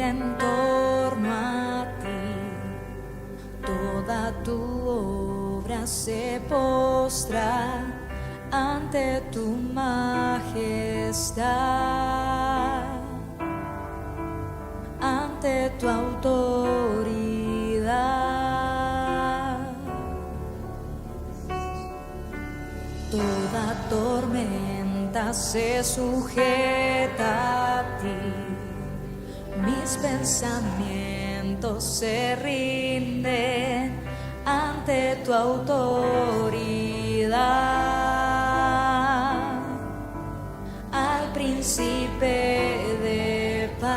gira en torno a ti, toda tu obra se postra ante tu majestad, ante tu autoridad. Toda tormenta se sujeta a ti, mis pensamientos se rinden ante tu autoridad, al príncipe de paz.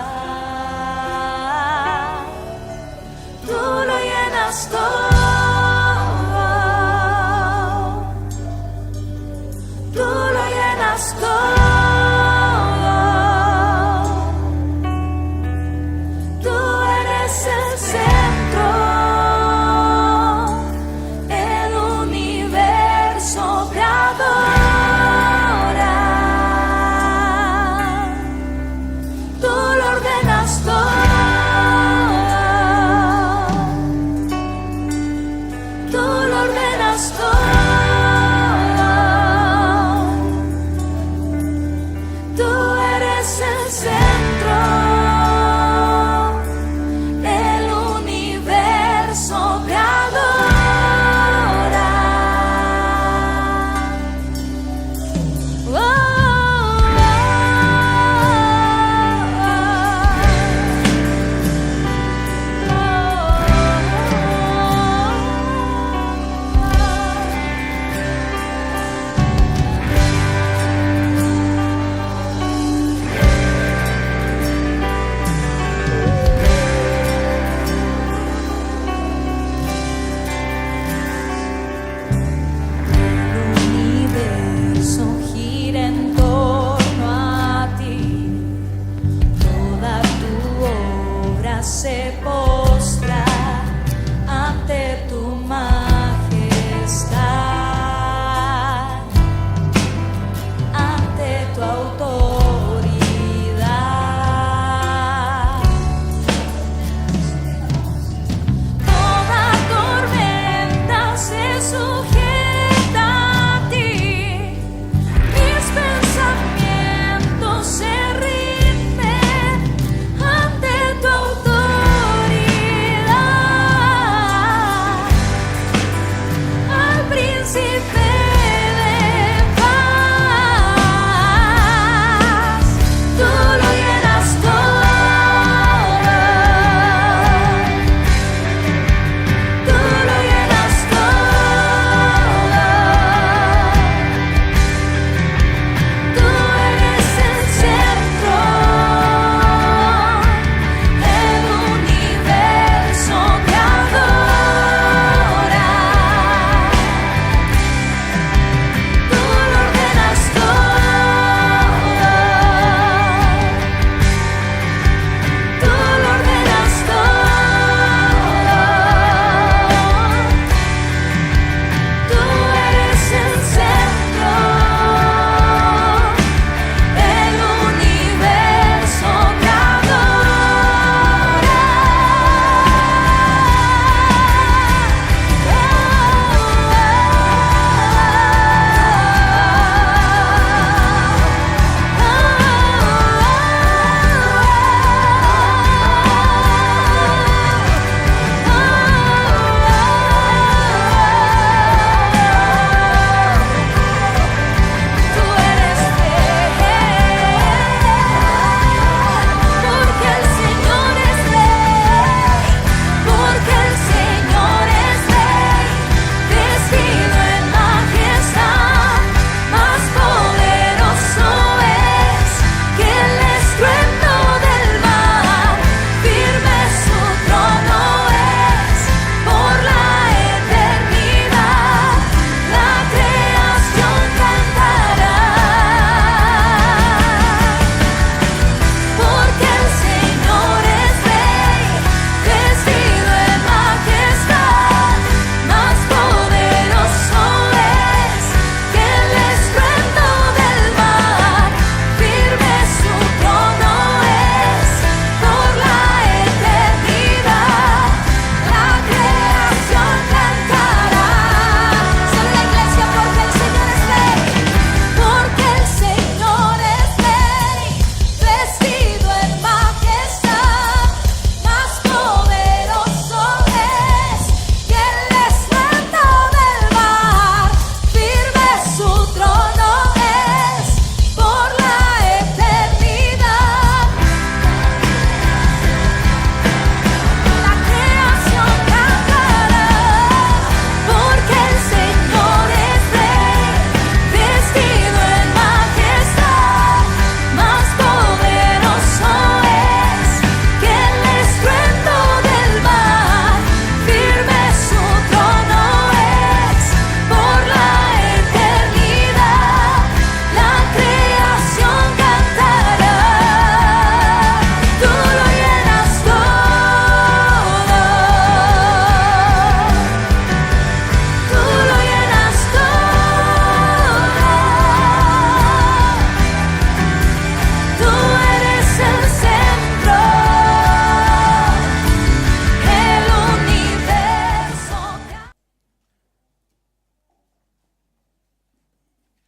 Tú lo llenas todo, tú lo llenas todo.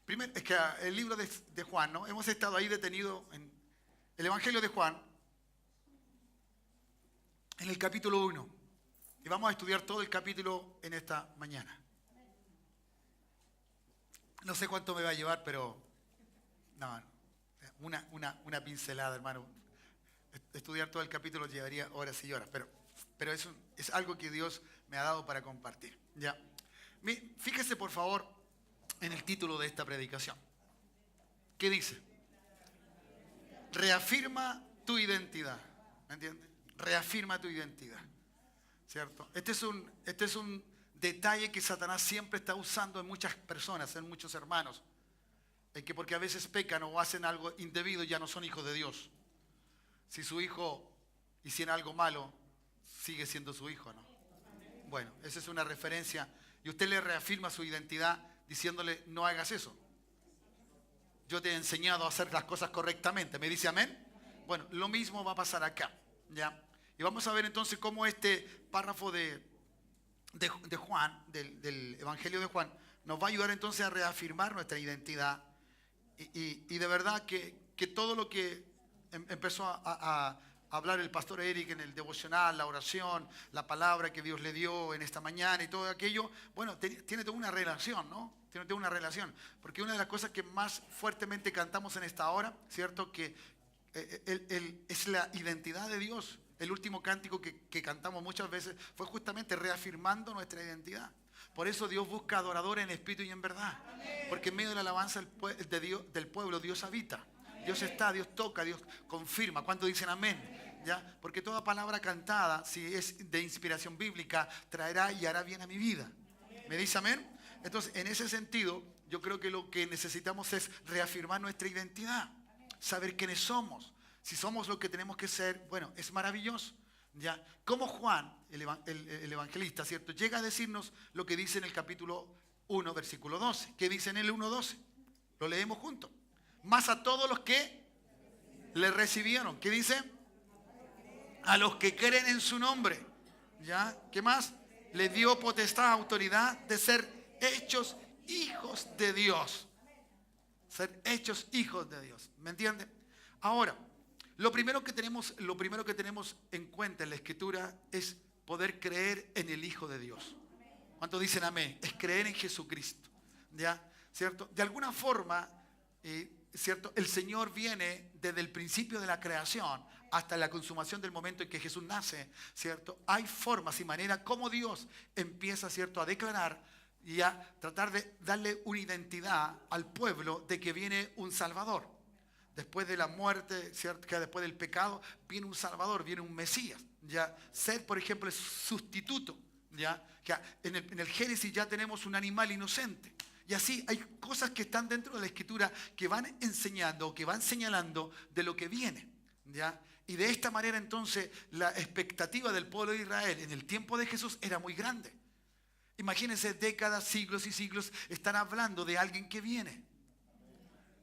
Primero, es que el libro de Juan, ¿no? Hemos estado ahí detenidos en el Evangelio de Juan, en el capítulo 1. Y vamos a estudiar todo el capítulo en esta mañana. No sé cuánto me va a llevar, pero no, una pincelada, hermano. Estudiar todo el capítulo llevaría horas y horas, pero es algo que Dios me ha dado para compartir. ¿Ya? Fíjese, por favor, en el título de esta predicación. ¿Qué dice? Reafirma tu identidad. ¿Me entiendes? Reafirma tu identidad. ¿Cierto? Este es un detalle que Satanás siempre está usando en muchas personas, en muchos hermanos. En que porque a veces pecan o hacen algo indebido ya no son hijos de Dios. Si su hijo hiciera algo malo, sigue siendo su hijo, ¿no? Bueno, esa es una referencia. Y usted le reafirma su identidad diciéndole, no hagas eso. Yo te he enseñado a hacer las cosas correctamente. ¿Me dice amén? Bueno, lo mismo va a pasar acá, ¿ya? Y vamos a ver entonces cómo este párrafo de Juan, del Evangelio de Juan, nos va a ayudar entonces a reafirmar nuestra identidad. Y de verdad que todo lo que empezó a hablar el pastor Eric en el devocional, la oración, la palabra que Dios le dio en esta mañana y todo aquello, bueno, tiene toda una relación, ¿no? Tiene toda una relación. Porque una de las cosas que más fuertemente cantamos en esta hora, ¿cierto? Que es la identidad de Dios. El último cántico que cantamos muchas veces fue justamente reafirmando nuestra identidad. Por eso Dios busca adoradores en espíritu y en verdad. Porque en medio de la alabanza del pueblo Dios habita. Dios está, Dios toca, Dios confirma. ¿Cuántos dicen amén? ¿Ya? Porque toda palabra cantada, si es de inspiración bíblica, traerá y hará bien a mi vida. ¿Me dice amén? Entonces, en ese sentido, yo creo que lo que necesitamos es reafirmar nuestra identidad. Saber quiénes somos. Si somos lo que tenemos que ser, bueno, es maravilloso. ¿Ya? Como Juan, el evangelista, ¿cierto? Llega a decirnos lo que dice en el capítulo 1, versículo 12. ¿Qué dice en el 1:12? Lo leemos juntos. Más a todos los que le recibieron. ¿Qué dice? A los que creen en su nombre. ¿Ya? ¿Qué más? Le dio potestad, autoridad de ser hechos hijos de Dios. Ser hechos hijos de Dios. ¿Me entiende? Ahora, lo primero que tenemos en cuenta en la Escritura es poder creer en el Hijo de Dios. ¿Cuántos dicen amén? Es creer en Jesucristo. ¿Ya? ¿Cierto? De alguna forma, ¿cierto? El Señor viene desde el principio de la creación hasta la consumación del momento en que Jesús nace, ¿cierto? Hay formas y maneras como Dios empieza, ¿cierto?, a declarar y a tratar de darle una identidad al pueblo de que viene un Salvador. Después de la muerte, ¿cierto?, que después del pecado, viene un Salvador, viene un Mesías. ¿Ya? Sed, por ejemplo, es sustituto. ¿Ya? Que en el Génesis ya tenemos un animal inocente. Y así hay cosas que están dentro de la Escritura que van enseñando, que van señalando de lo que viene. ¿Ya? Y de esta manera entonces la expectativa del pueblo de Israel en el tiempo de Jesús era muy grande. Imagínense, décadas, siglos y siglos están hablando de alguien que viene.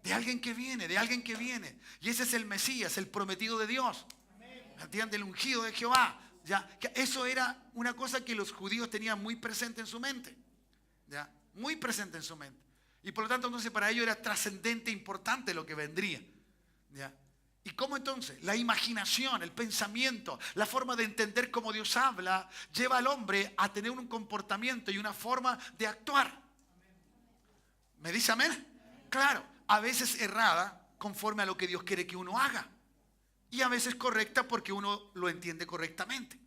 De alguien que viene, de alguien que viene. Y ese es el Mesías, el prometido de Dios. ¿Me entiende? El ungido de Jehová. ¿Ya? Que eso era una cosa que los judíos tenían muy presente en su mente. ¿Ya? Muy presente en su mente. Y por lo tanto, entonces, para ellos era trascendente, importante lo que vendría. ¿Ya? ¿Y cómo entonces? La imaginación, el pensamiento, la forma de entender cómo Dios habla, lleva al hombre a tener un comportamiento y una forma de actuar. ¿Me dice amén? Claro, a veces errada conforme a lo que Dios quiere que uno haga. Y a veces correcta porque uno lo entiende correctamente.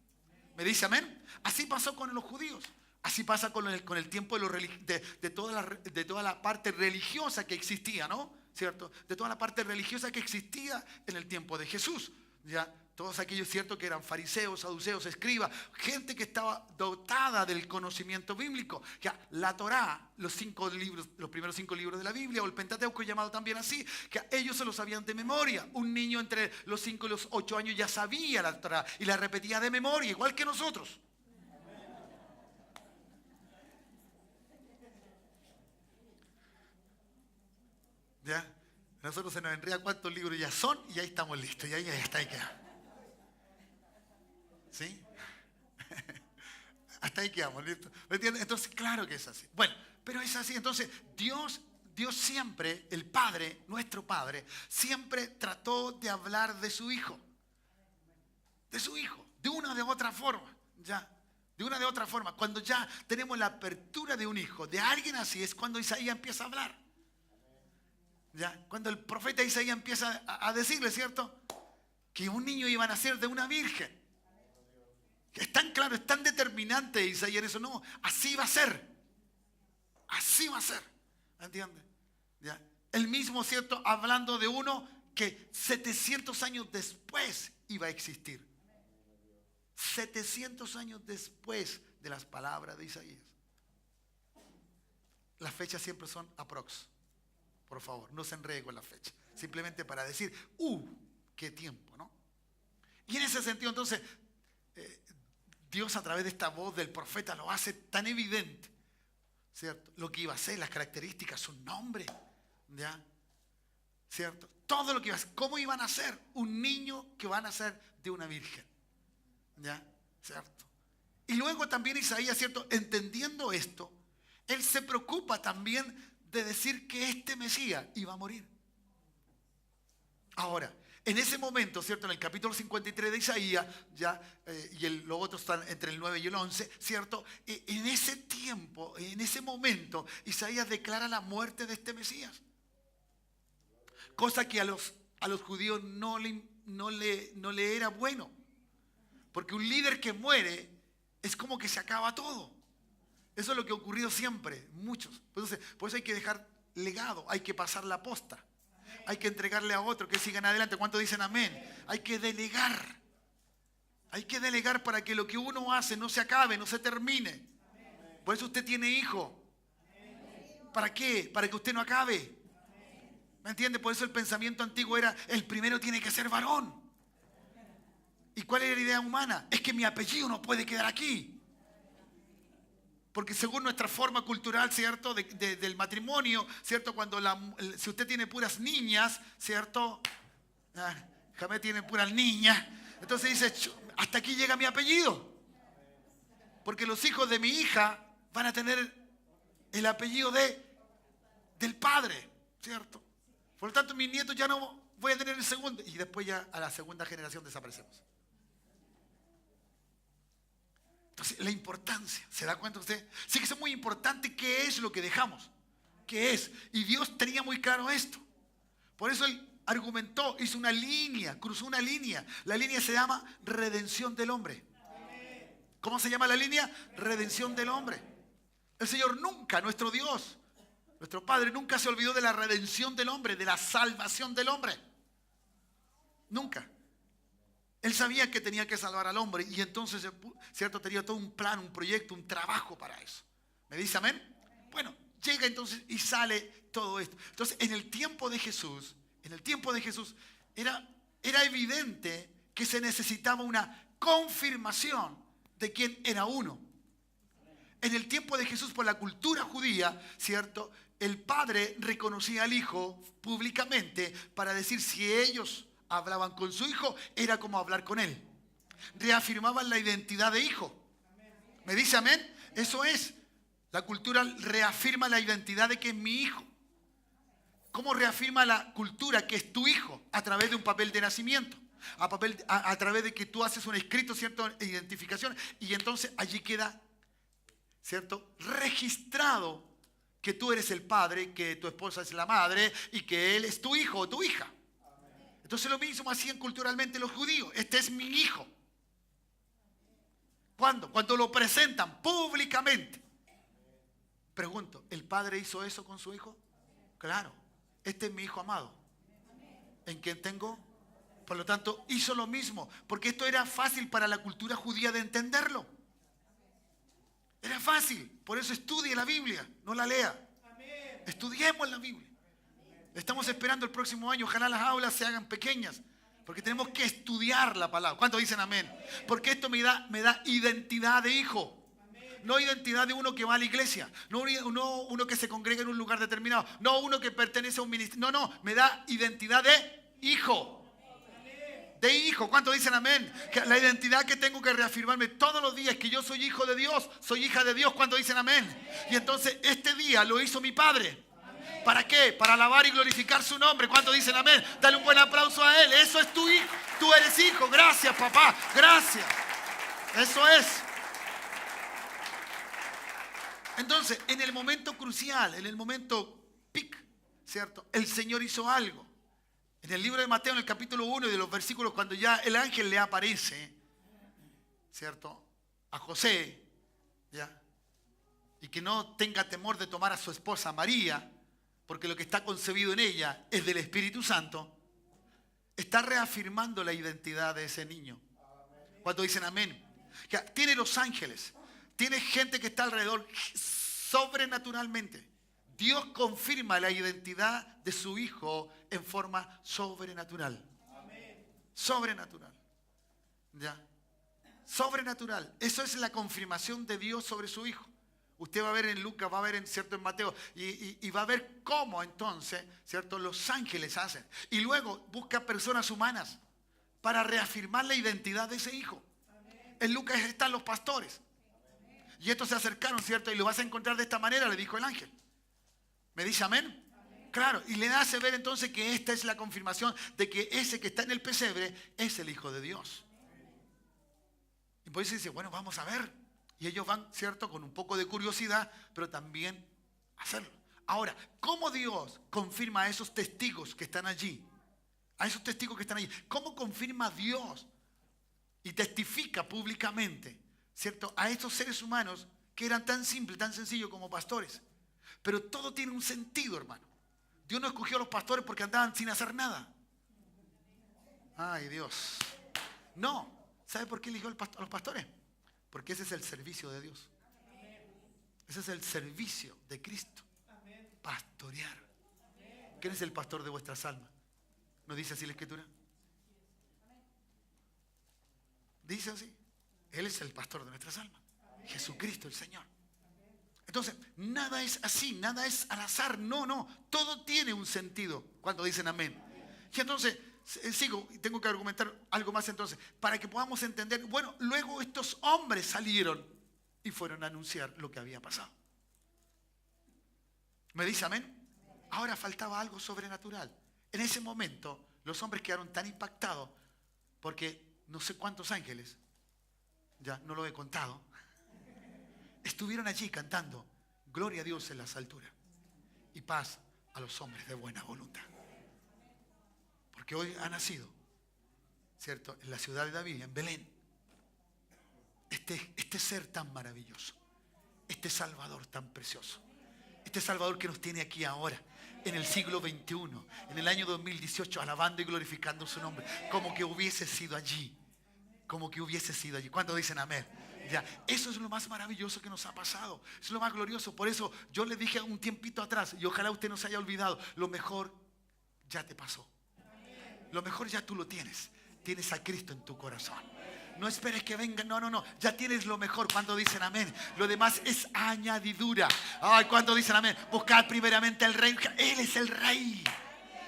¿Me dice amén? Así pasó con los judíos. Así pasa con el tiempo de toda la parte religiosa que existía, ¿no? ¿Cierto? De toda la parte religiosa que existía en el tiempo de Jesús. ¿Ya? Todos aquellos, ¿cierto?, que eran fariseos, saduceos, escribas, gente que estaba dotada del conocimiento bíblico. Ya, la Torá, los primeros 5 libros de la Biblia, o el Pentateuco llamado también así, que ellos se lo sabían de memoria. Un niño entre los 5 y los 8 años ya sabía la Torá y la repetía de memoria, igual que nosotros. ¿Ya? Nosotros se nos enreda cuántos libros ya son y ahí estamos listos. Y ahí está, ahí queda. ¿Sí? Hasta ahí quedamos, ¿listo? ¿Me entiendes? Entonces, claro que es así. Bueno, pero es así. Entonces, Dios Dios siempre, el Padre, nuestro Padre, siempre trató de hablar de su Hijo. De su Hijo, de una o de otra forma, ya. De una o de otra forma. Cuando ya tenemos la apertura de un hijo, de alguien así, es cuando Isaías empieza a hablar. ¿Ya? Cuando el profeta Isaías empieza a decirle, ¿cierto? Que un niño iba a nacer de una virgen. Es tan claro, es tan determinante Isaías en eso. No, así va a ser. Así va a ser. ¿Entiendes? ¿Ya? El mismo, ¿cierto? Hablando de uno que 700 años después iba a existir. 700 años después de las palabras de Isaías. Las fechas siempre son aprox. Por favor, no se enrede con la fecha. Simplemente para decir, qué tiempo, ¿no? Y en ese sentido, entonces, Dios a través de esta voz del profeta lo hace tan evidente, ¿cierto? Lo que iba a ser, las características, su nombre, ¿ya? ¿Cierto? Todo lo que iba a ser. ¿Cómo iban a ser? Un niño que va a nacer de una virgen. ¿Ya? ¿Cierto? Y luego también Isaías, ¿cierto? Entendiendo esto, él se preocupa también de decir que este Mesías iba a morir. Ahora, en ese momento, ¿cierto? En el capítulo 53 de Isaías, ya, los otros están entre el 9 y el 11, ¿cierto? En ese tiempo, en ese momento, Isaías declara la muerte de este Mesías. Cosa que a los judíos no le era bueno. Porque un líder que muere es como que se acaba todo. Eso es lo que ha ocurrido siempre, muchos. Entonces, por eso hay que dejar legado, hay que pasar la posta. Hay que entregarle a otro que sigan adelante. ¿Cuántos dicen amén? Hay que delegar. Hay que delegar para que lo que uno hace no se acabe, no se termine. Por eso usted tiene hijo. ¿Para qué? Para que usted no acabe. ¿Me entiende? Por eso el pensamiento antiguo era, el primero tiene que ser varón. ¿Y cuál era la idea humana? Es que mi apellido no puede quedar aquí. Porque según nuestra forma cultural, ¿cierto? Del matrimonio, ¿cierto? Cuando si usted tiene puras niñas, ¿cierto? Jamé tiene puras niñas. Entonces dice, hasta aquí llega mi apellido. Porque los hijos de mi hija van a tener el apellido del padre, ¿cierto? Por lo tanto, mis nietos ya no voy a tener el segundo. Y después ya a la segunda generación desaparecemos. Entonces, la importancia, ¿se da cuenta usted? Sí que es muy importante qué es lo que dejamos. ¿Qué es? Y Dios tenía muy claro esto. Por eso Él argumentó, hizo una línea, cruzó una línea. La línea se llama redención del hombre. ¿Cómo se llama la línea? Redención del hombre. El Señor nunca, nuestro Dios, nuestro Padre, nunca se olvidó de la redención del hombre, de la salvación del hombre. Nunca. Él sabía que tenía que salvar al hombre y entonces, ¿cierto? Tenía todo un plan, un proyecto, un trabajo para eso. ¿Me dice amén? Bueno, llega entonces y sale todo esto. Entonces, en el tiempo de Jesús, era evidente que se necesitaba una confirmación de quién era uno. En el tiempo de Jesús, por la cultura judía, ¿cierto? El padre reconocía al hijo públicamente para decir si ellos hablaban con su hijo, era como hablar con él. Reafirmaban la identidad de hijo. ¿Me dice amén? Eso es. La cultura reafirma la identidad de que es mi hijo. ¿Cómo reafirma la cultura que es tu hijo? A través de un papel de nacimiento. A través de que tú haces un escrito, ¿cierto? Identificación. Y entonces allí queda, ¿cierto? Registrado que tú eres el padre, que tu esposa es la madre y que él es tu hijo o tu hija. Entonces lo mismo hacían culturalmente los judíos. Este es mi hijo. ¿Cuándo? Cuando lo presentan públicamente. Pregunto, ¿el padre hizo eso con su hijo? Claro. Este es mi hijo amado. ¿En quien tengo? Por lo tanto, hizo lo mismo. Porque esto era fácil para la cultura judía de entenderlo. Era fácil. Por eso estudie la Biblia. No la lea. Estudiemos la Biblia. Estamos esperando el próximo año, ojalá las aulas se hagan pequeñas, porque tenemos que estudiar la palabra. ¿Cuántos dicen amén? Porque esto me da identidad de hijo. No identidad de uno que va a la iglesia, no uno que se congrega en un lugar determinado, no uno que pertenece a un ministerio, no, me da identidad de hijo. De hijo, ¿cuántos dicen amén? Que la identidad que tengo que reafirmarme todos los días, que yo soy hijo de Dios, soy hija de Dios, ¿cuántos dicen amén? Y entonces este día lo hizo mi padre. ¿Para qué? Para alabar y glorificar su nombre. ¿Cuántos dicen amén? Dale un buen aplauso a Él. Eso es tu hijo. Tú eres hijo. Gracias, papá. Gracias. Eso es. Entonces, en el momento crucial, en el momento pic, ¿cierto? El Señor hizo algo. En el libro de Mateo, en el capítulo 1 y de los versículos, cuando ya el ángel le aparece, ¿cierto? A José, ¿ya? Y que no tenga temor de tomar a su esposa María, porque lo que está concebido en ella es del Espíritu Santo, está reafirmando la identidad de ese niño. Cuando dicen amén. Ya, tiene los ángeles, tiene gente que está alrededor sobrenaturalmente. Dios confirma la identidad de su hijo en forma sobrenatural. Sobrenatural. ¿Ya? Sobrenatural. Eso es la confirmación de Dios sobre su hijo. Usted va a ver en Lucas, va a ver en Mateo y va a ver cómo entonces, ¿cierto? Los ángeles hacen. Y luego busca personas humanas para reafirmar la identidad de ese hijo. En Lucas están los pastores. Y estos se acercaron, ¿cierto? Y lo vas a encontrar de esta manera, le dijo el ángel. ¿Me dice amén? Claro, y le hace ver entonces que esta es la confirmación de que ese que está en el pesebre es el Hijo de Dios. Y por eso dice, bueno, vamos a ver. Y ellos van, ¿cierto? Con un poco de curiosidad, pero también hacerlo. Ahora, ¿cómo Dios confirma a esos testigos que están allí? A esos testigos que están allí. ¿Cómo confirma Dios y testifica públicamente, ¿cierto? A estos seres humanos que eran tan simples, tan sencillos como pastores. Pero todo tiene un sentido, hermano. Dios no escogió a los pastores porque andaban sin hacer nada. Ay, Dios. No. ¿Sabe por qué eligió a los pastores? Porque ese es el servicio de Dios. Ese es el servicio de Cristo. Pastorear. ¿Quién es el pastor de vuestras almas? ¿No dice así la Escritura? Dice así. Él es el pastor de nuestras almas. Jesucristo el Señor. Entonces, nada es así, nada es al azar. No, no. Todo tiene un sentido cuando dicen amén. Y entonces, sigo, tengo que argumentar algo más entonces, para que podamos entender. Bueno, luego estos hombres salieron y fueron a anunciar lo que había pasado. ¿Me dice amén? Ahora faltaba algo sobrenatural. En ese momento, los hombres quedaron tan impactados porque no sé cuántos ángeles, ya no lo he contado, estuvieron allí cantando gloria a Dios en las alturas y paz a los hombres de buena voluntad. Porque hoy ha nacido, ¿cierto? En la ciudad de David, en Belén, este ser tan maravilloso, este Salvador tan precioso, este Salvador que nos tiene aquí ahora, en el siglo XXI, en el año 2018, alabando y glorificando su nombre, como que hubiese sido allí, como que hubiese sido allí. ¿Cuántos dicen amén? Ya, eso es lo más maravilloso que nos ha pasado. Es lo más glorioso. Por eso yo le dije un tiempito atrás, y ojalá usted no se haya olvidado, lo mejor ya te pasó. Lo mejor ya tú lo tienes. Tienes a Cristo en tu corazón. No esperes que venga. No, no, no. Ya tienes lo mejor. Cuando dicen amén. Lo demás es añadidura. Ay, cuando dicen amén. Buscad primeramente el reino. Él es el rey.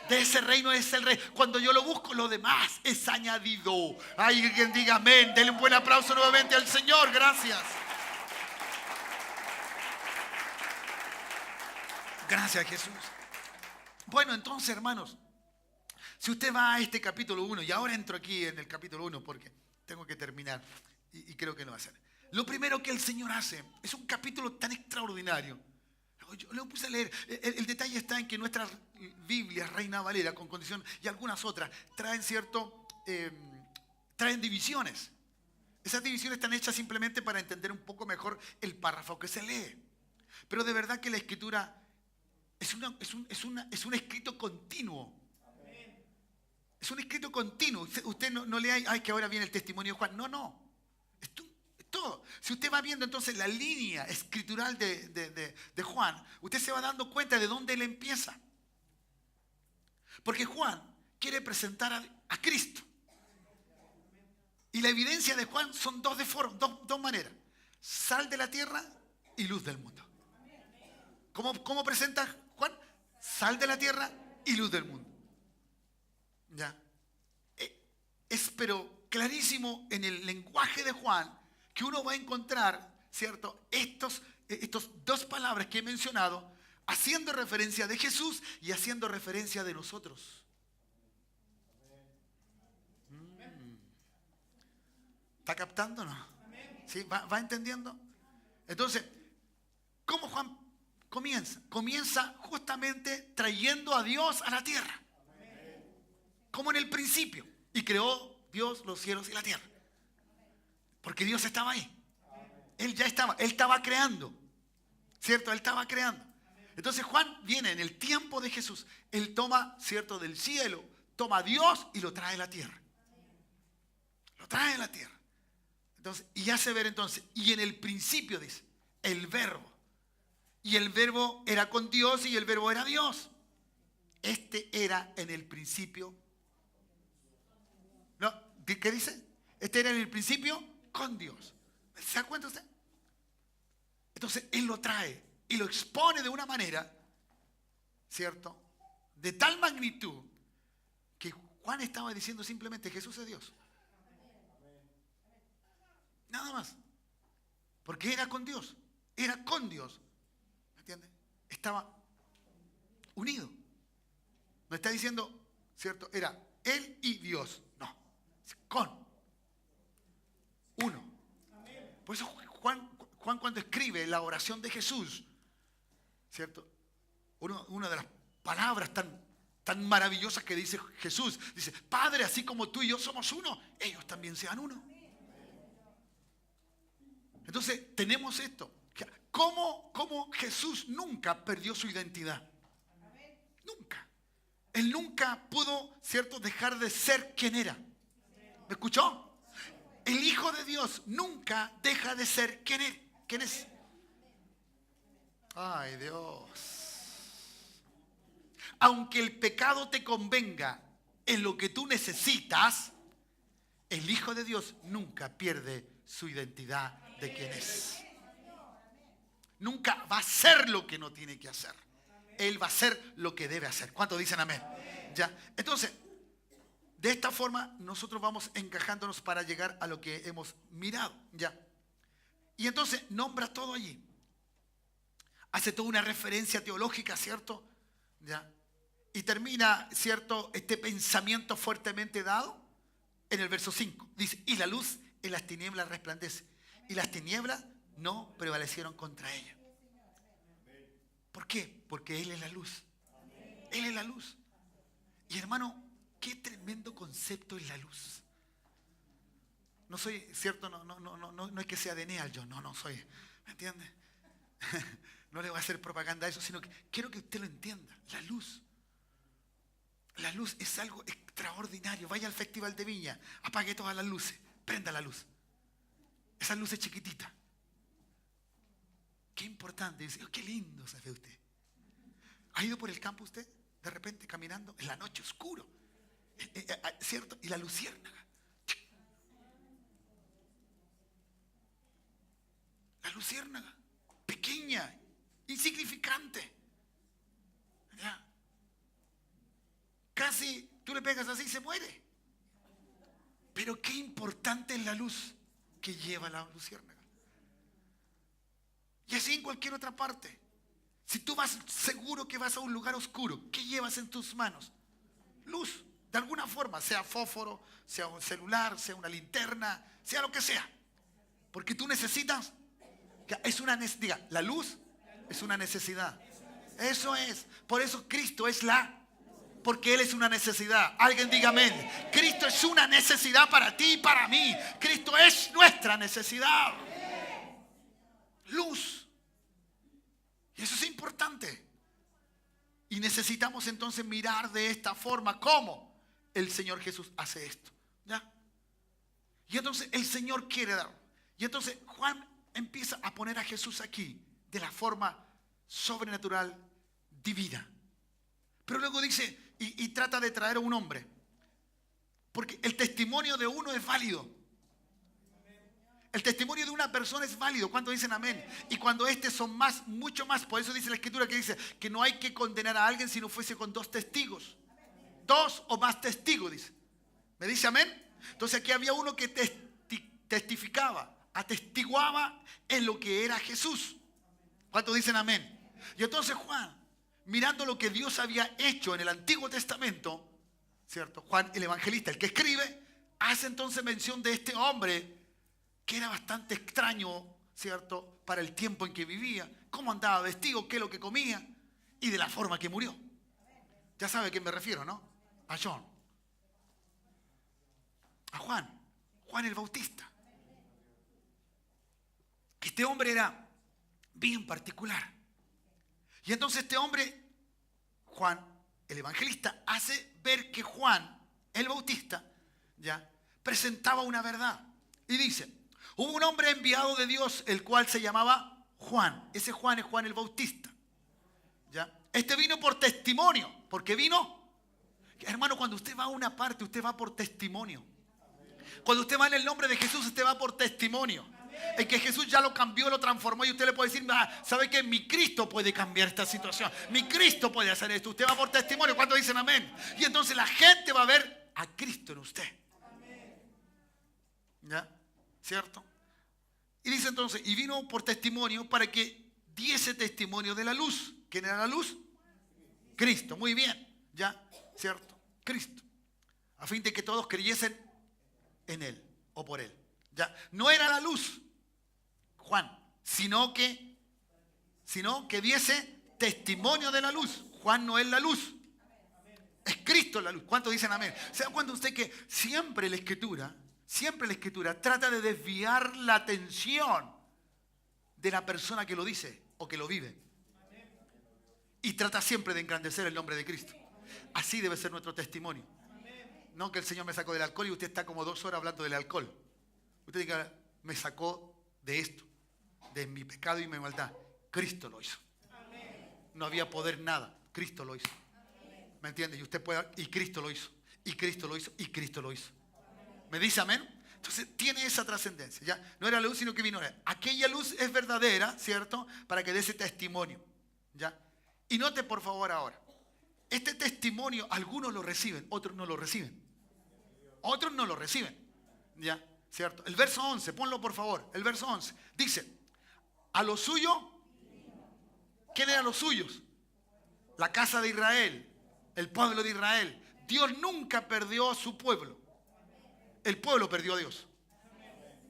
De ese reino es el rey. Cuando yo lo busco, lo demás es añadido. Hay quien diga amén. Denle un buen aplauso nuevamente al Señor. Gracias. Gracias, Jesús. Bueno, entonces, hermanos, si usted va a este capítulo 1, y ahora entro aquí en el capítulo 1 porque tengo que terminar y creo que lo va a hacer. Lo primero que el Señor hace es un capítulo tan extraordinario. Yo lo puse a leer. El detalle está en que nuestras Biblias, Reina Valera, con condición, y algunas otras, traen traen divisiones. Esas divisiones están hechas simplemente para entender un poco mejor el párrafo que se lee. Pero de verdad que la Escritura es un escrito continuo. Es un escrito continuo. Usted no lee, ay, que ahora viene el testimonio de Juan. No, no. Es todo. Si usted va viendo entonces la línea escritural de Juan, usted se va dando cuenta de dónde él empieza. Porque Juan quiere presentar a Cristo. Y la evidencia de Juan son dos maneras. Sal de la tierra y luz del mundo. ¿Cómo presenta Juan? Sal de la tierra y luz del mundo. Ya. Es pero clarísimo en el lenguaje de Juan que uno va a encontrar, ¿cierto? Estos dos palabras que he mencionado haciendo referencia de Jesús y haciendo referencia de nosotros. ¿Está captando o no? ¿Sí? ¿Va entendiendo? Entonces, ¿cómo Juan comienza? Comienza justamente trayendo a Dios a la tierra. Como en el principio. Y creó Dios los cielos y la tierra. Porque Dios estaba ahí. Él ya estaba, Él estaba creando. ¿Cierto? Él estaba creando. Entonces Juan viene en el tiempo de Jesús. Él toma, ¿cierto? Del cielo, toma a Dios y lo trae a la tierra. Lo trae a la tierra. Entonces, y hace ver entonces, y en el principio dice, el verbo. Y el verbo era con Dios y el verbo era Dios. Este era en el principio. ¿No? ¿Qué dice? Este era en el principio con Dios. ¿Se da cuenta usted? Entonces Él lo trae y lo expone de una manera, ¿cierto? De tal magnitud que Juan estaba diciendo simplemente Jesús es Dios. Nada más. Porque era con Dios. Era con Dios. ¿Me entiende? Estaba unido. No está diciendo, ¿cierto? Era Él y Dios. No. Con. Uno. Por eso Juan cuando escribe la oración de Jesús, ¿cierto? Una de las palabras tan maravillosas que dice Jesús, dice, Padre, así como tú y yo somos uno, ellos también sean uno. Entonces tenemos esto. ¿Cómo Jesús nunca perdió su identidad? Nunca. Él nunca pudo, ¿cierto?, dejar de ser quien era. ¿Me escuchó? El Hijo de Dios nunca deja de ser quien es. Ay, Dios. Aunque el pecado te convenga en lo que tú necesitas, el Hijo de Dios nunca pierde su identidad de quién es. Nunca va a hacer lo que no tiene que hacer. Él va a hacer lo que debe hacer. ¿Cuántos dicen amén? Ya. Entonces, de esta forma nosotros vamos encajándonos para llegar a lo que hemos mirado. Ya. Y entonces nombra todo allí. Hace toda una referencia teológica, ¿cierto? Ya. Y termina, ¿cierto?, este pensamiento fuertemente dado en el verso 5. Dice, y la luz en las tinieblas resplandece. Y las tinieblas no prevalecieron contra ella. ¿Por qué? Porque Él es la luz. Él es la luz. Y hermano, qué tremendo concepto es la luz. No soy, ¿cierto? No es que sea de Neal yo. No soy. ¿Me entiende? No le voy a hacer propaganda a eso, sino que quiero que usted lo entienda. La luz. La luz es algo extraordinario. Vaya al Festival de Viña, apague todas las luces, prenda la luz. Esa luz es chiquitita. Qué importante. Dice, qué lindo se ve usted. ¿Ha ido por el campo usted? De repente caminando en la noche, oscuro. ¿Cierto? Y la luciérnaga. La luciérnaga. Pequeña, insignificante. ¿Ya? Casi tú le pegas así y se muere. Pero qué importante es la luz que lleva la luciérnaga. Y así en cualquier otra parte. Si tú vas seguro que vas a un lugar oscuro, ¿qué llevas en tus manos? Luz, de alguna forma, sea fósforo, sea un celular, sea una linterna, sea lo que sea. Porque tú necesitas, diga, la luz es una necesidad. Eso es. Por eso Cristo es porque Él es una necesidad. Alguien diga amén. Cristo es una necesidad para ti y para mí. Cristo es nuestra necesidad. Luz. Y eso es importante. Y necesitamos entonces mirar de esta forma cómo el Señor Jesús hace esto. ¿Ya? Y entonces el Señor quiere dar. Y entonces Juan empieza a poner a Jesús aquí de la forma sobrenatural, divina. Pero luego dice, y trata de traer a un hombre. Porque el testimonio de uno es válido. El testimonio de una persona es válido. ¿Cuántos dicen amén? Y cuando son mucho más. Por eso dice la Escritura que dice que no hay que condenar a alguien si no fuese con 2 testigos. 2 o más testigos, dice. ¿Me dice amén? Entonces aquí había uno que testificaba, atestiguaba en lo que era Jesús. ¿Cuántos dicen amén? Y entonces Juan, mirando lo que Dios había hecho en el Antiguo Testamento, ¿cierto? Juan, el evangelista, el que escribe, hace entonces mención de este hombre que era bastante extraño, ¿cierto? Para el tiempo en que vivía, cómo andaba vestido, qué es lo que comía y de la forma que murió. Ya sabe a quién me refiero, ¿no? A John. A Juan. Juan el Bautista. Este hombre era bien particular. Y entonces este hombre, Juan, el evangelista, hace ver que Juan, el Bautista, ya presentaba una verdad. Y dice, hubo un hombre enviado de Dios, el cual se llamaba Juan. Ese Juan es Juan el Bautista. ¿Ya? Este vino por testimonio. ¿Por qué vino? Hermano, cuando usted va a una parte, usted va por testimonio. Cuando usted va en el nombre de Jesús, usted va por testimonio. En que Jesús ya lo cambió, lo transformó y usted le puede decir, ¿sabe qué? Mi Cristo puede cambiar esta situación. Mi Cristo puede hacer esto. Usted va por testimonio. ¿Cuántos dicen amén? Y entonces la gente va a ver a Cristo en usted. ¿Ya? ¿Cierto? Y dice entonces, y vino por testimonio para que diese testimonio de la luz. ¿Quién era la luz? Cristo. Muy bien. ¿Ya? ¿Cierto? Cristo. A fin de que todos creyesen en Él o por Él. ¿Ya? No era la luz, Juan, sino que diese testimonio de la luz. Juan no es la luz. Es Cristo la luz. ¿Cuántos dicen amén? ¿Se da cuenta usted que siempre la Escritura trata de desviar la atención de la persona que lo dice o que lo vive? Y trata siempre de engrandecer el nombre de Cristo. Así debe ser nuestro testimonio. No que el Señor me sacó del alcohol y usted está como 2 horas hablando del alcohol. Usted diga, me sacó de esto, de mi pecado y mi maldad. Cristo lo hizo. No había poder nada. Cristo lo hizo. ¿Me entiende? Y usted puede, y Cristo lo hizo. Y Cristo lo hizo. Y Cristo lo hizo. ¿Me dice amén? Entonces tiene esa trascendencia. ¿Ya? No era luz, sino que vino. Aquella luz es verdadera, ¿cierto? Para que dé ese testimonio. ¿Ya? Y note por favor ahora. Este testimonio, algunos lo reciben, otros no lo reciben. Otros no lo reciben. ¿Ya? ¿Cierto? El verso 11, ponlo por favor. El verso 11 dice, a lo suyo, ¿quién eran los suyos? La casa de Israel, el pueblo de Israel. Dios nunca perdió a su pueblo. El pueblo perdió a Dios.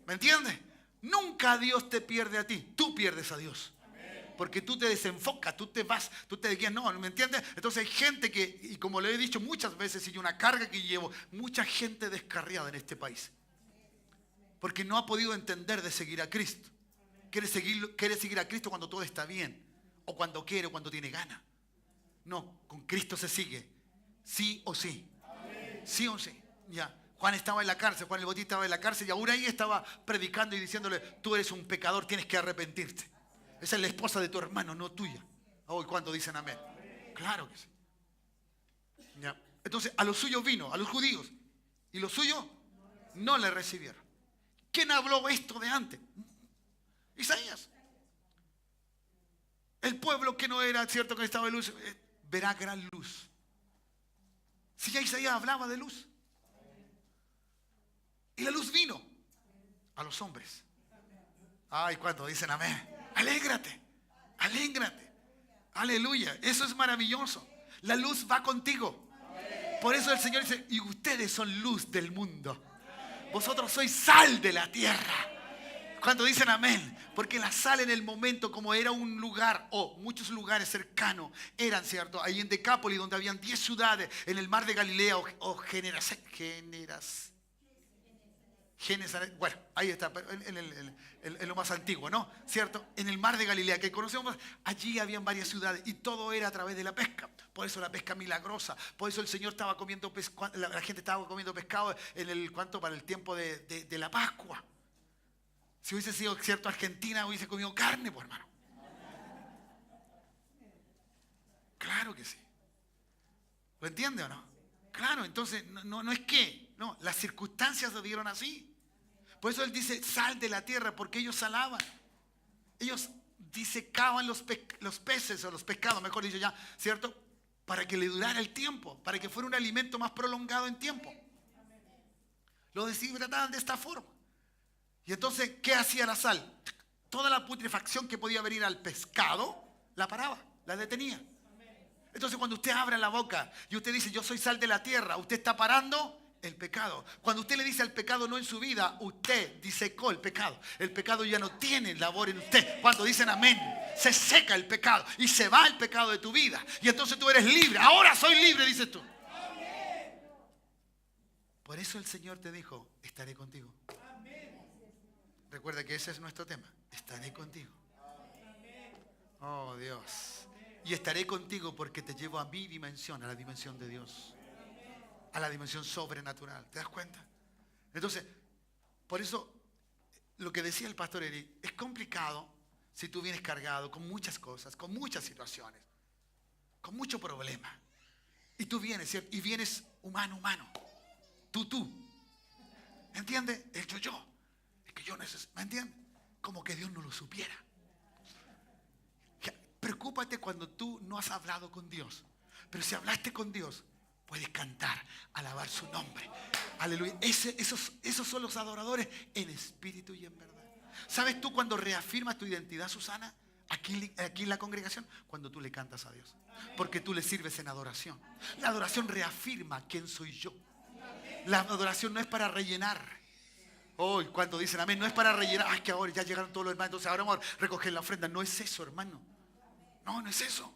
¿Me entiendes? Nunca Dios te pierde a ti. Tú pierdes a Dios. Porque tú te desenfocas, tú te vas, tú te guías. No, ¿me entiendes? Entonces hay gente que, y como le he dicho muchas veces, y una carga que llevo, mucha gente descarriada en este país. Porque no ha podido entender de seguir a Cristo. Quiere seguir a Cristo cuando todo está bien. O cuando quiere, o cuando tiene ganas. No, con Cristo se sigue. Sí o sí. Sí o sí. Ya. Juan estaba en la cárcel, Juan el Bautista estaba en la cárcel y aún ahí estaba predicando y diciéndole, tú eres un pecador, tienes que arrepentirte. Esa es la esposa de tu hermano, no tuya. Oh, ¿cuántos dicen amén? Claro que sí. Ya. Entonces, a los suyos vino, a los judíos. Y los suyos no le recibieron. ¿Quién habló esto de antes? Isaías. El pueblo que no era cierto que estaba en luz, verá gran luz. Si ya Isaías hablaba de luz. Y la luz vino a los hombres. Ay, ¿cuántos dicen amén? Alégrate, alégrate. Aleluya, eso es maravilloso. La luz va contigo. Por eso el Señor dice, y ustedes son luz del mundo. Vosotros sois sal de la tierra. Cuando dicen amén, porque la sal en el momento, como era un lugar, o muchos lugares cercanos, eran, ¿cierto? Ahí en Decápolis, donde habían 10 ciudades, en el mar de Galilea, bueno, ahí está, en lo más antiguo, ¿no? ¿Cierto? En el mar de Galilea, que conocemos, allí habían varias ciudades y todo era a través de la pesca. Por eso la pesca milagrosa, por eso el Señor estaba comiendo pescado, la gente estaba comiendo pescado para el tiempo de la Pascua. Si hubiese sido, ¿cierto? Argentina hubiese comido carne, pues hermano. Claro que sí. ¿Lo entiende o no? Claro, entonces no es que, no, las circunstancias se dieron así. Por eso él dice sal de la tierra, porque ellos salaban. Ellos disecaban los peces o los pescados, mejor dicho ya, ¿cierto? Para que le durara el tiempo, para que fuera un alimento más prolongado en tiempo. Lo deshidrataban de esta forma. Y entonces, ¿qué hacía la sal? Toda la putrefacción que podía venir al pescado, la paraba. la detenía. Entonces cuando usted abre la boca y usted dice yo soy sal de la tierra, usted está parando el pecado. Cuando usted le dice al pecado no en su vida, usted disecó el pecado. El pecado ya no tiene labor en usted. Cuando dicen amén, se seca el pecado y se va el pecado de tu vida. Y entonces tú eres libre. Ahora soy libre, dices tú. Por eso el Señor te dijo, estaré contigo. Recuerda que ese es nuestro tema. Estaré contigo. Oh Dios. Y estaré contigo porque te llevo a mi dimensión, a la dimensión de Dios. A la dimensión sobrenatural. ¿Te das cuenta? Entonces, por eso, lo que decía el pastor Eric, es complicado si tú vienes cargado con muchas cosas, con muchas situaciones, con mucho problema. Y tú vienes, ¿cierto? Y vienes humano. Tú. ¿Entiendes? El yo. Es que yo necesito, ¿me entiendes? Como que Dios no lo supiera. Preocúpate cuando tú no has hablado con Dios. Pero si hablaste con Dios, puedes cantar, alabar su nombre. Aleluya. Esos son los adoradores en espíritu y en verdad. ¿Sabes tú cuando reafirmas tu identidad, Susana? Aquí en la congregación, cuando tú le cantas a Dios. Porque tú le sirves en adoración. La adoración reafirma quién soy yo. La adoración no es para rellenar. Hoy cuando dicen amén, no es para rellenar. Ay, que ahora ya llegaron todos los hermanos, entonces ahora vamos a recoger la ofrenda. No es eso, hermano. No es eso.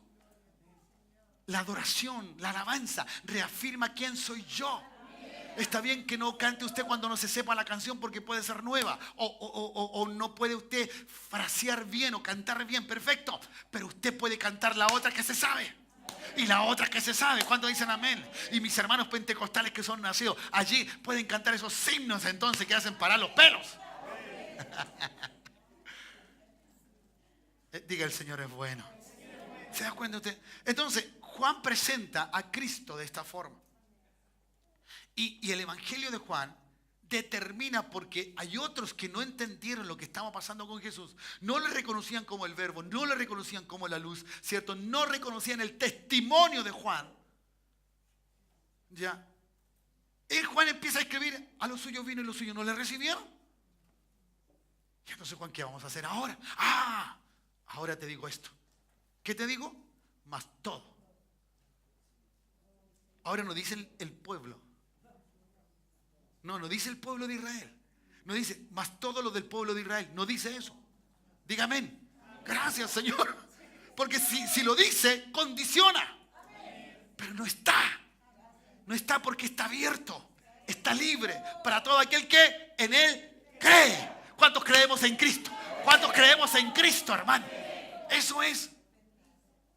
La adoración, la alabanza reafirma quién soy yo. Está bien que no cante usted cuando no se sepa la canción porque puede ser nueva o no puede usted frasear bien o cantar bien, perfecto, pero usted puede cantar la otra que se sabe y la otra que se sabe. ¿Cuándo dicen amén? Y mis hermanos pentecostales que son nacidos allí pueden cantar esos himnos entonces que hacen parar los pelos. Diga, el Señor es bueno. ¿Se da cuenta usted? Entonces Juan presenta a Cristo de esta forma. Y el Evangelio de Juan determina, porque hay otros que no entendieron lo que estaba pasando con Jesús. No le reconocían como el verbo, no le reconocían como la luz, ¿cierto? No reconocían el testimonio de Juan. Ya. Y Juan empieza a escribir, a los suyos vino y los suyos no le recibieron. Y entonces Juan, ¿qué vamos a hacer ahora? Ahora te digo esto. ¿Qué te digo? Más todo. Ahora no dice el pueblo. No dice el pueblo de Israel. No dice, más todo lo del pueblo de Israel. No dice eso. Diga amén. Gracias, Señor. Porque si lo dice, condiciona. Pero no está. No está porque está abierto. Está libre para todo aquel que en Él cree. ¿Cuántos creemos en Cristo? ¿Cuántos creemos en Cristo, hermano? Eso es.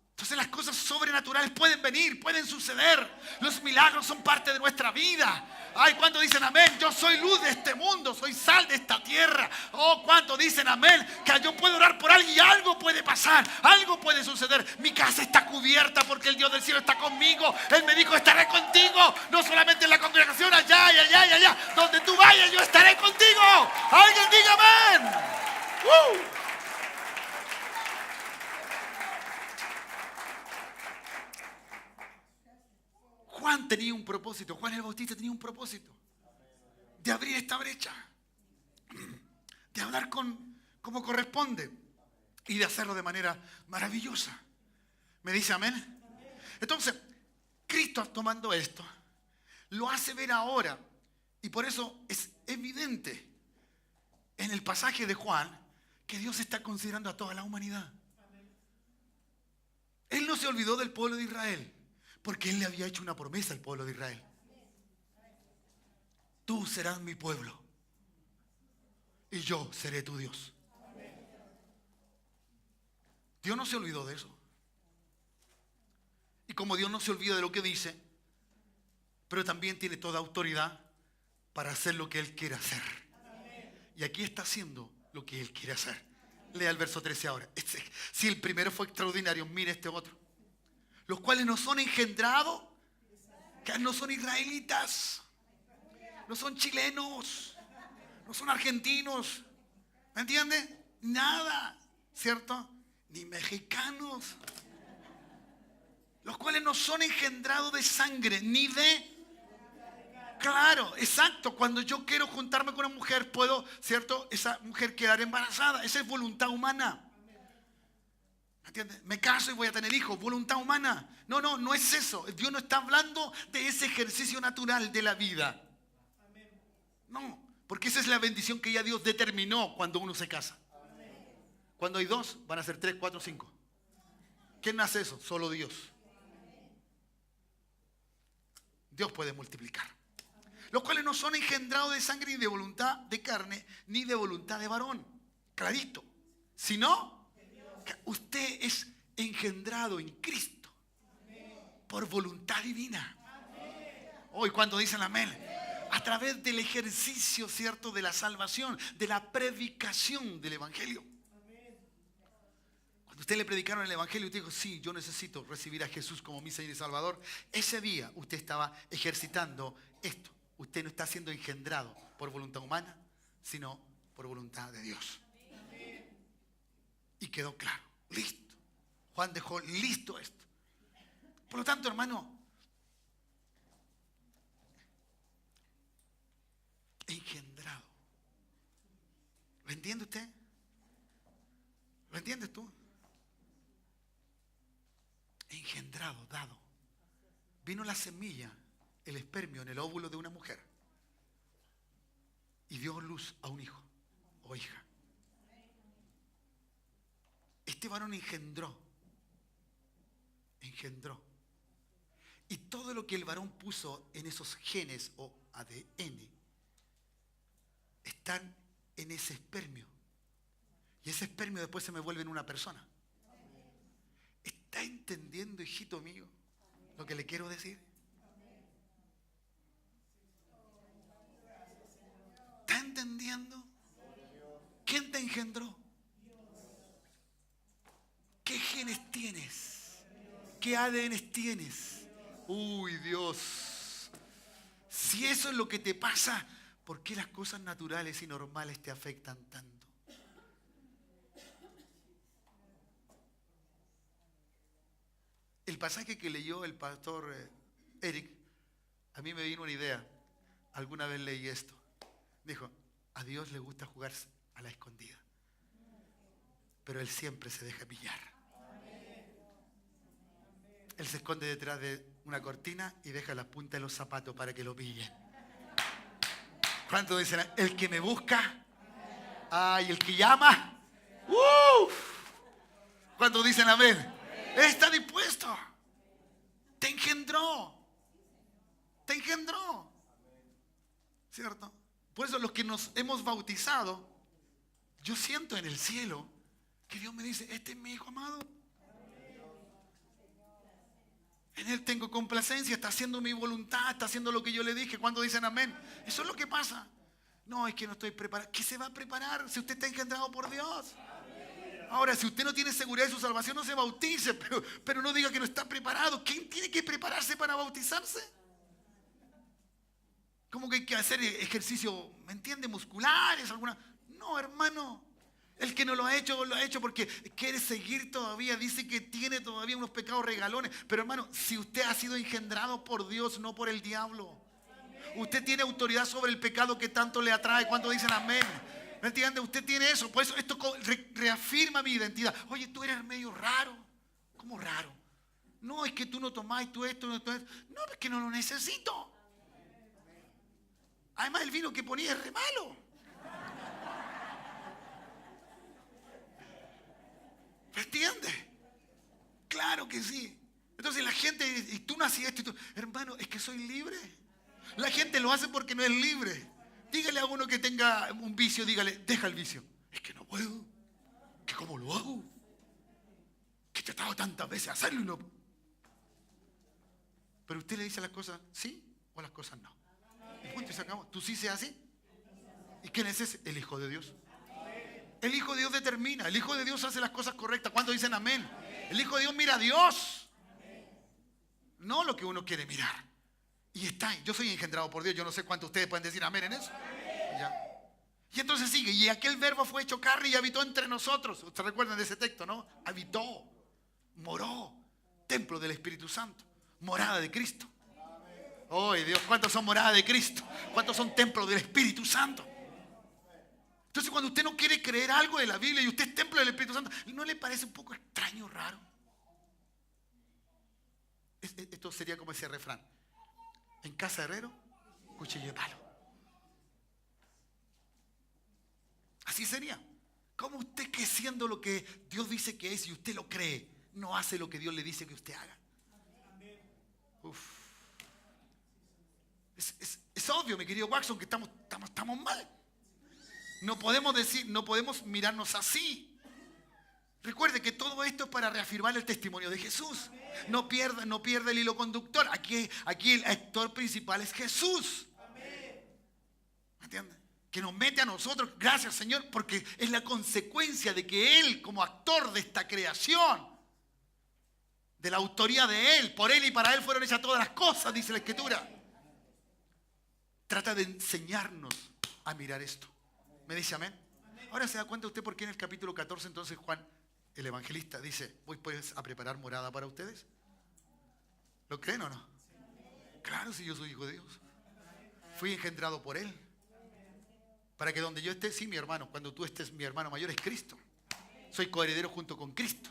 Entonces las cosas sobrenaturales pueden venir, pueden suceder. Los milagros son parte de nuestra vida. Ay, ¿cuántos dicen amén? Yo soy luz de este mundo, soy sal de esta tierra. Oh, ¿cuántos dicen amén? Que yo puedo orar por alguien y algo puede pasar, algo puede suceder. Mi casa está cubierta porque el Dios del cielo está conmigo. Él me dijo, estaré contigo. No solamente en la congregación, allá y allá y allá. Donde tú vayas, yo estaré contigo. Alguien diga amén. Juan tenía un propósito, Juan el Bautista tenía un propósito de abrir esta brecha, de hablar como corresponde y de hacerlo de manera maravillosa. ¿Me dice amén? Entonces, Cristo tomando esto, lo hace ver ahora y por eso es evidente en el pasaje de Juan que Dios está considerando a toda la humanidad. Él no se olvidó del pueblo de Israel. Porque Él le había hecho una promesa al pueblo de Israel. Tú serás mi pueblo. Y yo seré tu Dios. Dios no se olvidó de eso. Y como Dios no se olvida de lo que dice, pero también tiene toda autoridad para hacer lo que Él quiere hacer. Y aquí está haciendo lo que Él quiere hacer. Lea el verso 13 ahora. Si el primero fue extraordinario, mire este otro. Los cuales no son engendrados, que no son israelitas, no son chilenos, no son argentinos, ¿me entiende? Nada, ¿cierto? Ni mexicanos. Los cuales no son engendrados de sangre, ni de... Claro, exacto, cuando yo quiero juntarme con una mujer, puedo, ¿cierto? Esa mujer quedar embarazada, esa es voluntad humana. ¿Entiendes? Me caso y voy a tener hijos, voluntad humana. No, no es eso. Dios no está hablando de ese ejercicio natural de la vida. No, porque esa es la bendición que ya Dios determinó cuando uno se casa. Cuando hay dos, van a ser 3, 4, 5. ¿Quién hace eso? Solo Dios. Dios puede multiplicar. Los cuales no son engendrados de sangre ni de voluntad de carne, ni de voluntad de varón. Clarito. Sino, usted es engendrado en Cristo por voluntad divina. Hoy cuando dicen amén, a través del ejercicio, ¿cierto?, de la salvación, de la predicación del evangelio. Cuando usted le predicaron el evangelio, usted dijo, sí, yo necesito recibir a Jesús como mi Señor y Salvador. Ese día usted estaba ejercitando esto. Usted no está siendo engendrado por voluntad humana, sino por voluntad de Dios. Y quedó claro, listo. Juan dejó listo esto. Por lo tanto, hermano, engendrado. ¿Lo entiende usted? ¿Lo entiendes tú? Engendrado, dado. Vino la semilla, el espermio en el óvulo de una mujer y dio luz a un hijo o hija. Este varón engendró. Y todo lo que el varón puso en esos genes o ADN están en ese espermio. Y ese espermio después se me vuelve en una persona. ¿Está entendiendo, hijito mío, lo que le quiero decir? ¿Está entendiendo? ¿Quién te engendró? ¿Qué genes tienes? ¿Qué ADN tienes? Uy, Dios. Si eso es lo que te pasa, ¿por qué las cosas naturales y normales te afectan tanto? El pasaje que leyó el pastor Eric, a mí me vino una idea. Alguna vez leí esto. Dijo, a Dios le gusta jugar a la escondida, pero Él siempre se deja pillar. Él se esconde detrás de una cortina y deja la punta de los zapatos para que lo pillen. ¿Cuántos dicen? El que me busca, ay, el que llama, ¿cuántos dicen amén? Él está dispuesto. Te engendró. ¿Cierto? Por eso los que nos hemos bautizado, yo siento en el cielo que Dios me dice, este es mi hijo amado. En Él tengo complacencia, está haciendo mi voluntad, está haciendo lo que yo le dije. Cuando dicen amén, eso es lo que pasa. No, es que no estoy preparado. ¿Qué se va a preparar si usted está engendrado por Dios? Ahora, si usted no tiene seguridad de su salvación, no se bautice, pero no diga que no está preparado. ¿Quién tiene que prepararse para bautizarse? ¿Cómo que hay que hacer ejercicio, me entiende, musculares? No, hermano. El que no lo ha hecho porque quiere seguir todavía, dice que tiene todavía unos pecados regalones. Pero hermano, si usted ha sido engendrado por Dios, no por el diablo. Usted tiene autoridad sobre el pecado que tanto le atrae. ¿Cuántos dicen amén? ¿Me entiende? Usted tiene eso. Por eso esto reafirma mi identidad. Oye, tú eres medio raro. ¿Cómo raro? No, es que tú no tomás, tú esto, no, no, es que no lo necesito. Además, el vino que ponía es re malo. ¿Me entiendes? Claro que sí. Entonces la gente, y tú nací esto, y tú, hermano, es que soy libre. La gente lo hace porque no es libre. Dígale a uno que tenga un vicio, dígale, deja el vicio. Es que no puedo. ¿Que cómo lo hago? Que he tratado tantas veces de hacerlo y no. Pero usted le dice las cosas sí o las cosas no. Y punto y se acabó. ¿Tú sí seas así? ¿Y quién es ese? El Hijo de Dios. El Hijo de Dios determina. El Hijo de Dios hace las cosas correctas. ¿Cuántos dicen amén? El Hijo de Dios mira a Dios. No lo que uno quiere mirar. Y está ahí. Yo soy engendrado por Dios. Yo no sé cuántos de ustedes pueden decir amén en eso. ¿Ya? Y entonces sigue. Y aquel verbo fue hecho carne y habitó entre nosotros. Ustedes recuerdan de ese texto, ¿no? Habitó. Moró. Templo del Espíritu Santo. Morada de Cristo. ¡Oh, Dios! ¿Cuántos son morada de Cristo? ¿Cuántos son templos del Espíritu Santo? Entonces cuando usted no quiere creer algo de la Biblia y usted es templo del Espíritu Santo, ¿no le parece un poco extraño, raro? Esto sería como ese refrán: en casa de herrero, cuchillo de palo. Así sería. ¿Cómo usted, que siendo lo que Dios dice que es y usted lo cree, no hace lo que Dios le dice que usted haga? Uf. Es obvio, mi querido Watson, que estamos mal. No podemos decir, no podemos mirarnos así. Recuerde que todo esto es para reafirmar el testimonio de Jesús. No pierda el hilo conductor. Aquí el actor principal es Jesús. ¿Me entiende? Que nos mete a nosotros. Gracias, Señor, porque es la consecuencia de que Él, como actor de esta creación, de la autoría de Él, por Él y para Él fueron hechas todas las cosas, dice la Escritura. Trata de enseñarnos a mirar esto. ¿Me dice amén? Ahora se da cuenta usted por qué en el capítulo 14 entonces Juan, el evangelista, dice: voy pues a preparar morada para ustedes. ¿Lo creen o no? Claro, si yo soy hijo de Dios. Fui engendrado por Él. Para que donde yo esté, sí, mi hermano, cuando tú estés, mi hermano mayor es Cristo. Soy coheredero junto con Cristo.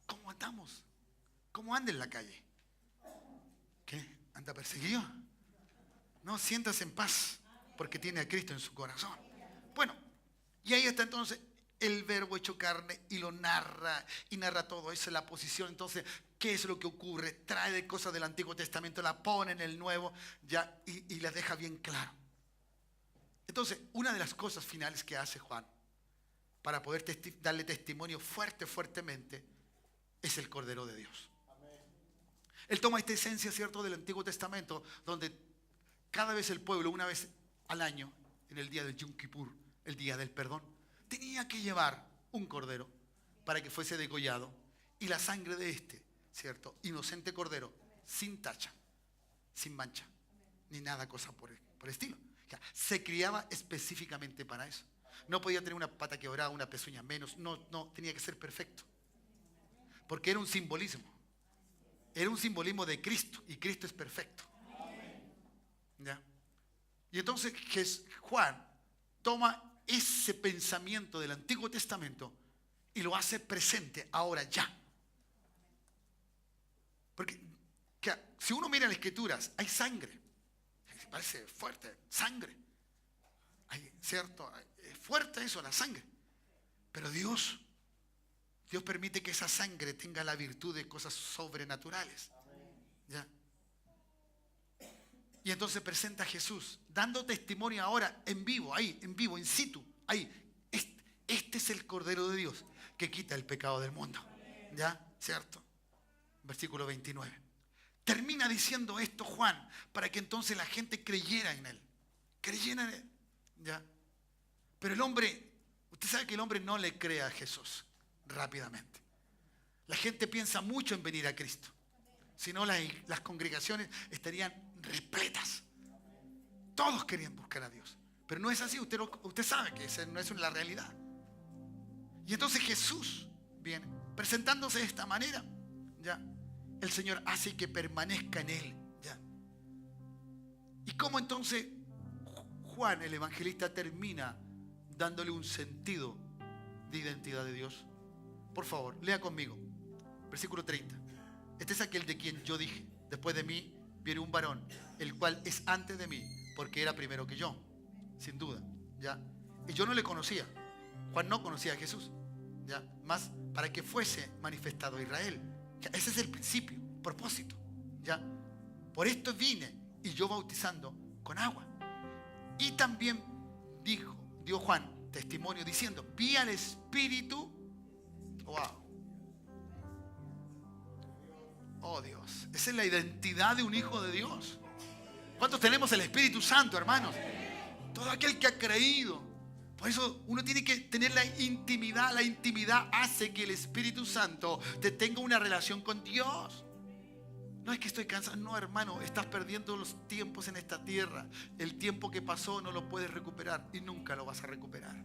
¿Cómo andamos? ¿Cómo anda en la calle? ¿Qué? ¿Anda perseguido? No, siéntase en paz, porque tiene a Cristo en su corazón. Bueno, y ahí está entonces el verbo hecho carne y lo narra, y narra todo eso, la posición. Entonces, ¿qué es lo que ocurre? Trae de cosas del Antiguo Testamento, la pone en el Nuevo, ya, y la deja bien claro. Entonces, una de las cosas finales que hace Juan para poder darle testimonio fuertemente es el Cordero de Dios. Él toma esta esencia, ¿cierto?, del Antiguo Testamento, donde cada vez el pueblo, una vez al año, en el día del Yom Kippur, el día del perdón, tenía que llevar un cordero para que fuese degollado, y la sangre de este, ¿cierto?, inocente cordero, sin tacha, sin mancha, ni nada cosa por el estilo. O sea, se criaba específicamente para eso. No podía tener una pata quebrada, una pezuña menos, no, tenía que ser perfecto. Porque era un simbolismo. Era un simbolismo de Cristo, y Cristo es perfecto. ¿Ya? Y entonces Juan toma ese pensamiento del Antiguo Testamento y lo hace presente ahora ya. Porque si uno mira las Escrituras, hay sangre. Parece fuerte, sangre. ¿Cierto? Es fuerte eso, la sangre. Pero Dios permite que esa sangre tenga la virtud de cosas sobrenaturales. ¿Ya? Y entonces presenta a Jesús, dando testimonio ahora en vivo, ahí, en vivo, in situ, ahí. Este es el Cordero de Dios que quita el pecado del mundo. ¿Ya? ¿Cierto? Versículo 29. Termina diciendo esto Juan, para que entonces la gente creyera en Él. Creyera en Él. ¿Ya? Pero el hombre, usted sabe que el hombre no le cree a Jesús rápidamente. La gente piensa mucho en venir a Cristo. Si no, las congregaciones estarían repletas. Todos querían buscar a Dios. Pero no es así, usted sabe que esa no es la realidad. Y entonces Jesús viene presentándose de esta manera. ¿Ya? El Señor hace que permanezca en Él. ¿Ya? Y cómo entonces Juan, el evangelista, termina dándole un sentido de identidad de Dios. Por favor, lea conmigo. Versículo 30. Este es aquel de quien yo dije: después de mí viene un varón, el cual es antes de mí, porque era primero que yo. Sin duda. ¿Ya? Y yo no le conocía. Juan no conocía a Jesús. ¿Ya? Más para que fuese manifestado a Israel. ¿Ya? Ese es el principio, propósito. ¿Ya? Por esto vine, y yo bautizando con agua. Y también dio Juan testimonio diciendo: vi al Espíritu. Wow. Oh Dios, esa es la identidad de un hijo de Dios. ¿Cuántos tenemos el Espíritu Santo, hermanos? Todo aquel que ha creído. Por eso uno tiene que tener la intimidad. La intimidad hace que el Espíritu Santo te tenga una relación con Dios. No es que estoy cansado, no, hermano, estás perdiendo los tiempos en esta tierra. El tiempo que pasó no lo puedes recuperar y nunca lo vas a recuperar.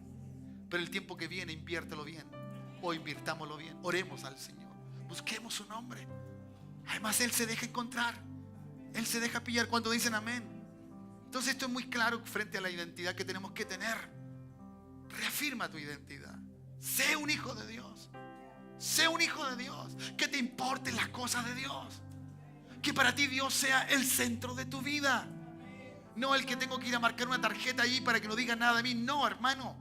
Pero el tiempo que viene, inviértelo bien, o invirtámoslo bien. Oremos al Señor, busquemos su nombre. Además, Él se deja encontrar, Él se deja pillar cuando dicen amén. Entonces esto es muy claro frente a la identidad que tenemos que tener. Reafirma tu identidad. Sé un hijo de Dios. Sé un hijo de Dios. Que te importen las cosas de Dios. Que para ti Dios sea el centro de tu vida. No el que tengo que ir a marcar una tarjeta allí para que no diga nada de mí. No, hermano.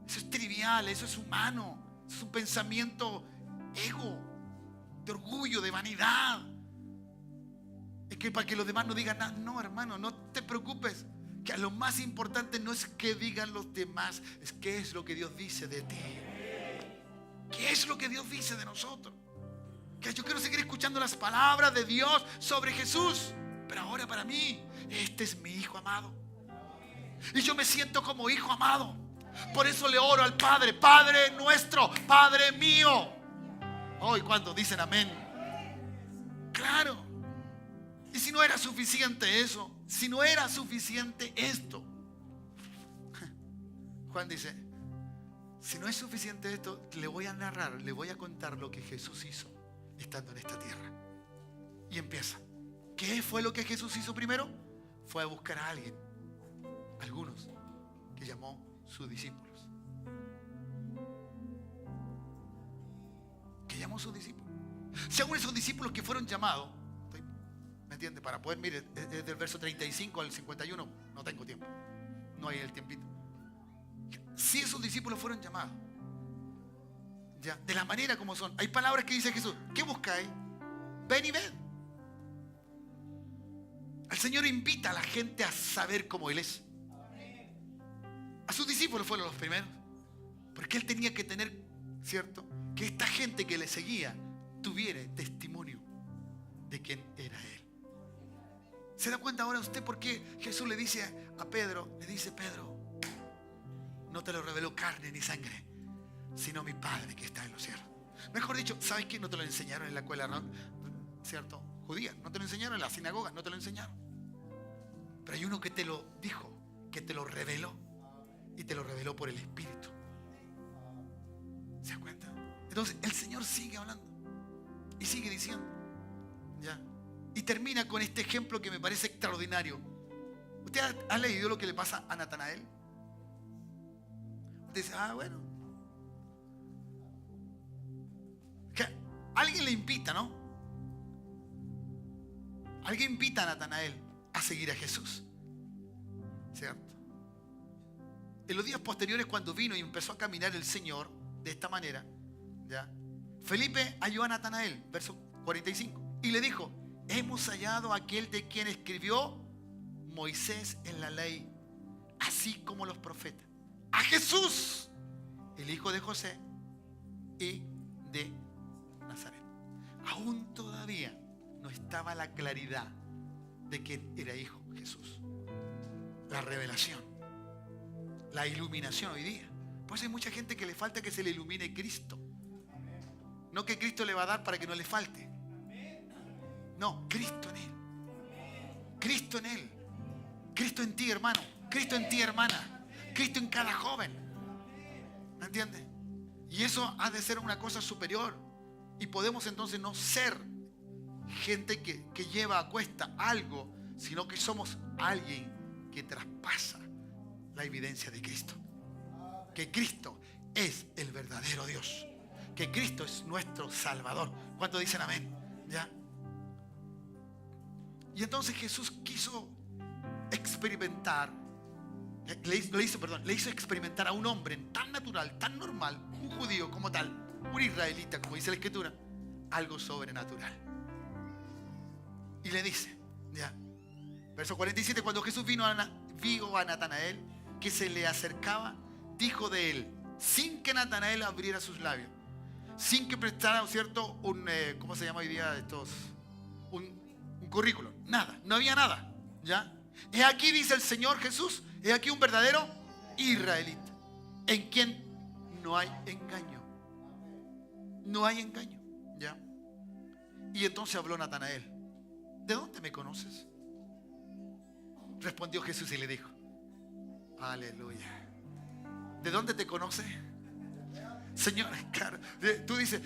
Eso es trivial, eso es humano. Eso es un pensamiento ego, de orgullo, de vanidad. Es que para que los demás no digan nada. No, hermano, no te preocupes. Que lo más importante no es que digan los demás, es qué es lo que Dios dice de ti. ¿Qué es lo que Dios dice de nosotros? Que yo quiero seguir escuchando las palabras de Dios sobre Jesús. Pero ahora para mí, este es mi hijo amado. Y yo me siento como hijo amado. Por eso le oro al Padre. Padre nuestro, Padre mío. Hoy cuando dicen amén. Claro. Y si no era suficiente eso, si no era suficiente esto, Juan dice, si no es suficiente esto, le voy a narrar, le voy a contar lo que Jesús hizo estando en esta tierra. Y empieza. ¿Qué fue lo que Jesús hizo primero? Fue a buscar a alguien, algunos, que llamó sus discípulos. Que llamó sus discípulos. Según esos discípulos que fueron llamados, ¿me entiende? Para poder, mire, desde el verso 35 al 51, no tengo tiempo. No hay el tiempito. Si esos discípulos fueron llamados, ya, de la manera como son. Hay palabras que dice Jesús, ¿qué buscáis? Ven y ved. El Señor invita a la gente a saber cómo Él es. A sus discípulos fueron los primeros. Porque Él tenía que tener, ¿cierto? Que esta gente que le seguía tuviera testimonio de quién era Él. ¿Se da cuenta ahora usted por qué Jesús le dice a Pedro, le dice, Pedro, no te lo reveló carne ni sangre, sino mi Padre que está en los cielos? Mejor dicho, ¿sabes qué? No te lo enseñaron en la escuela, ¿no? ¿Cierto? Judía, no te lo enseñaron en la sinagoga, no te lo enseñaron. Pero hay uno que te lo dijo, que te lo reveló, y te lo reveló por el Espíritu. ¿Se da cuenta? Entonces el Señor sigue hablando y sigue diciendo, ¿ya? Y termina con este ejemplo que me parece extraordinario. ¿Usted ha leído lo que le pasa a Natanael? Usted dice, bueno. Que alguien le invita, ¿no? Alguien invita a Natanael a seguir a Jesús. ¿Cierto? En los días posteriores, cuando vino y empezó a caminar el Señor de esta manera, ¿ya? Felipe halló a Natanael, verso 45, y le dijo, hemos hallado a aquel de quien escribió Moisés en la ley, así como los profetas, a Jesús, el hijo de José y de Nazaret. Aún todavía no estaba la claridad de quién era hijo Jesús. La revelación, la iluminación hoy día. Pues hay mucha gente que le falta que se le ilumine Cristo. No que Cristo le va a dar para que no le falte. No, Cristo en Él. Cristo en Él. Cristo en ti, hermano. Cristo en ti, hermana. Cristo en cada joven. ¿Me entiendes? Y eso ha de ser una cosa superior. Y podemos entonces no ser gente que lleva a cuesta algo, sino que somos alguien que traspasa la evidencia de Cristo. Que Cristo es el verdadero Dios. Que Cristo es nuestro Salvador. ¿Cuántos dicen amén? ¿Ya? Y entonces Jesús quiso experimentar, le hizo experimentar a un hombre tan natural, tan normal, un judío como tal, un israelita, como dice la Escritura, algo sobrenatural. Y le dice, ya, verso 47, cuando Jesús vio a Natanael que se le acercaba, dijo de él, sin que Natanael abriera sus labios, sin que prestara, ¿cierto? ¿Cómo se llama hoy día estos? Un currículum. Nada, no había nada. ¿Ya? He aquí, dice el Señor Jesús, he aquí un verdadero israelita, en quien no hay engaño. No hay engaño. ¿Ya? Y entonces habló Natanael, ¿de dónde me conoces? Respondió Jesús y le dijo, aleluya, ¿de dónde te conoce? Señor, claro, tú dices,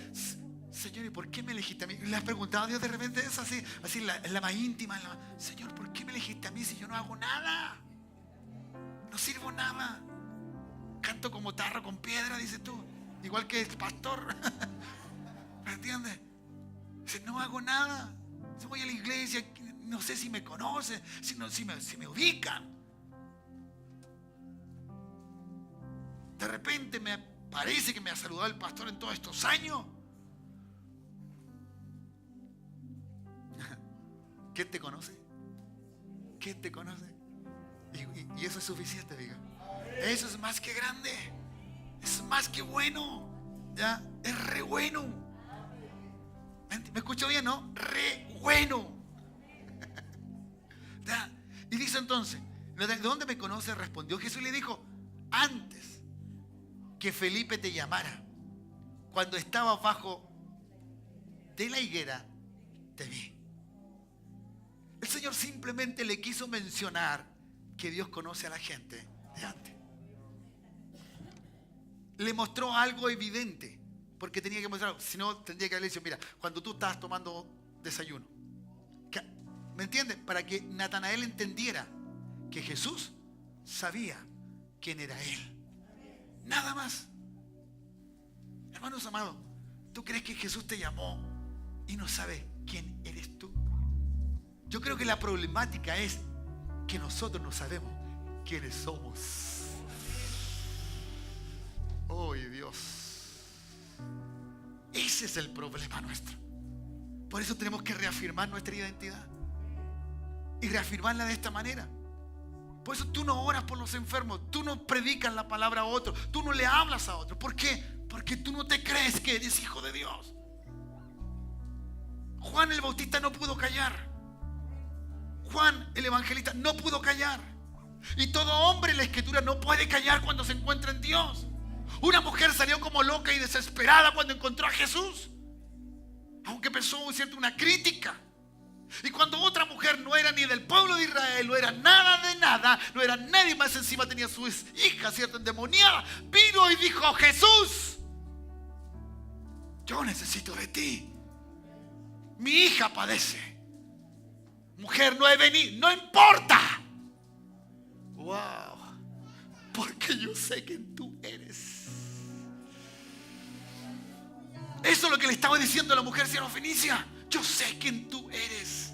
Señor, ¿y por qué me elegiste a mí? Le has preguntado a Dios de repente eso así en la más íntima. Señor, ¿por qué me elegiste a mí si yo no hago nada? No sirvo nada. Canto como tarro con piedra, dices tú. Igual que el pastor. ¿Me entiendes? Dice, no hago nada. Yo voy a la iglesia, no sé si me conocen, si me ubican. De repente me parece que me ha saludado el pastor en todos estos años. ¿Quién te conoce? ¿Quién te conoce? Y eso es suficiente, diga. Eso es más que grande. Es más que bueno. ¿Ya? Es re bueno. ¿Me escucho bien, no? Re bueno. ¿Ya? Y dice entonces, ¿de dónde me conoce? Respondió Jesús y le dijo, antes que Felipe te llamara, cuando estabas bajo de la higuera, te vi. El Señor simplemente le quiso mencionar que Dios conoce a la gente de antes. Le mostró algo evidente, porque tenía que mostrar, si no tendría que haberle dicho, mira, cuando tú estabas tomando desayuno, ¿me entiendes? Para que Natanael entendiera que Jesús sabía quién era Él. Nada más. Hermanos amados, ¿tú crees que Jesús te llamó y no sabe quién eres tú? Yo creo que la problemática es que nosotros no sabemos quiénes somos. ¡Oh, Dios! Ese es el problema nuestro. Por eso tenemos que reafirmar nuestra identidad. Y reafirmarla de esta manera. Por eso tú no oras por los enfermos. Tú no predicas la palabra a otro. Tú no le hablas a otro. ¿Por qué? Porque tú no te crees que eres hijo de Dios. Juan el Bautista no pudo callar. Juan el Evangelista no pudo callar. Y todo hombre en la Escritura no puede callar cuando se encuentra en Dios. Una mujer salió como loca y desesperada cuando encontró a Jesús, aunque pensó, ¿cierto?, una crítica. Y cuando otra mujer no era ni del pueblo de Israel, no era nada de nada, no era nadie más, encima tenía su hija, ¿cierto?, endemoniada, vino y dijo, Jesús, yo necesito de ti. Mi hija padece. Mujer, no he venido, no importa. Wow, porque yo sé quién tú eres. Eso es lo que le estaba diciendo a la mujer sirofenicia. Yo sé quién tú eres.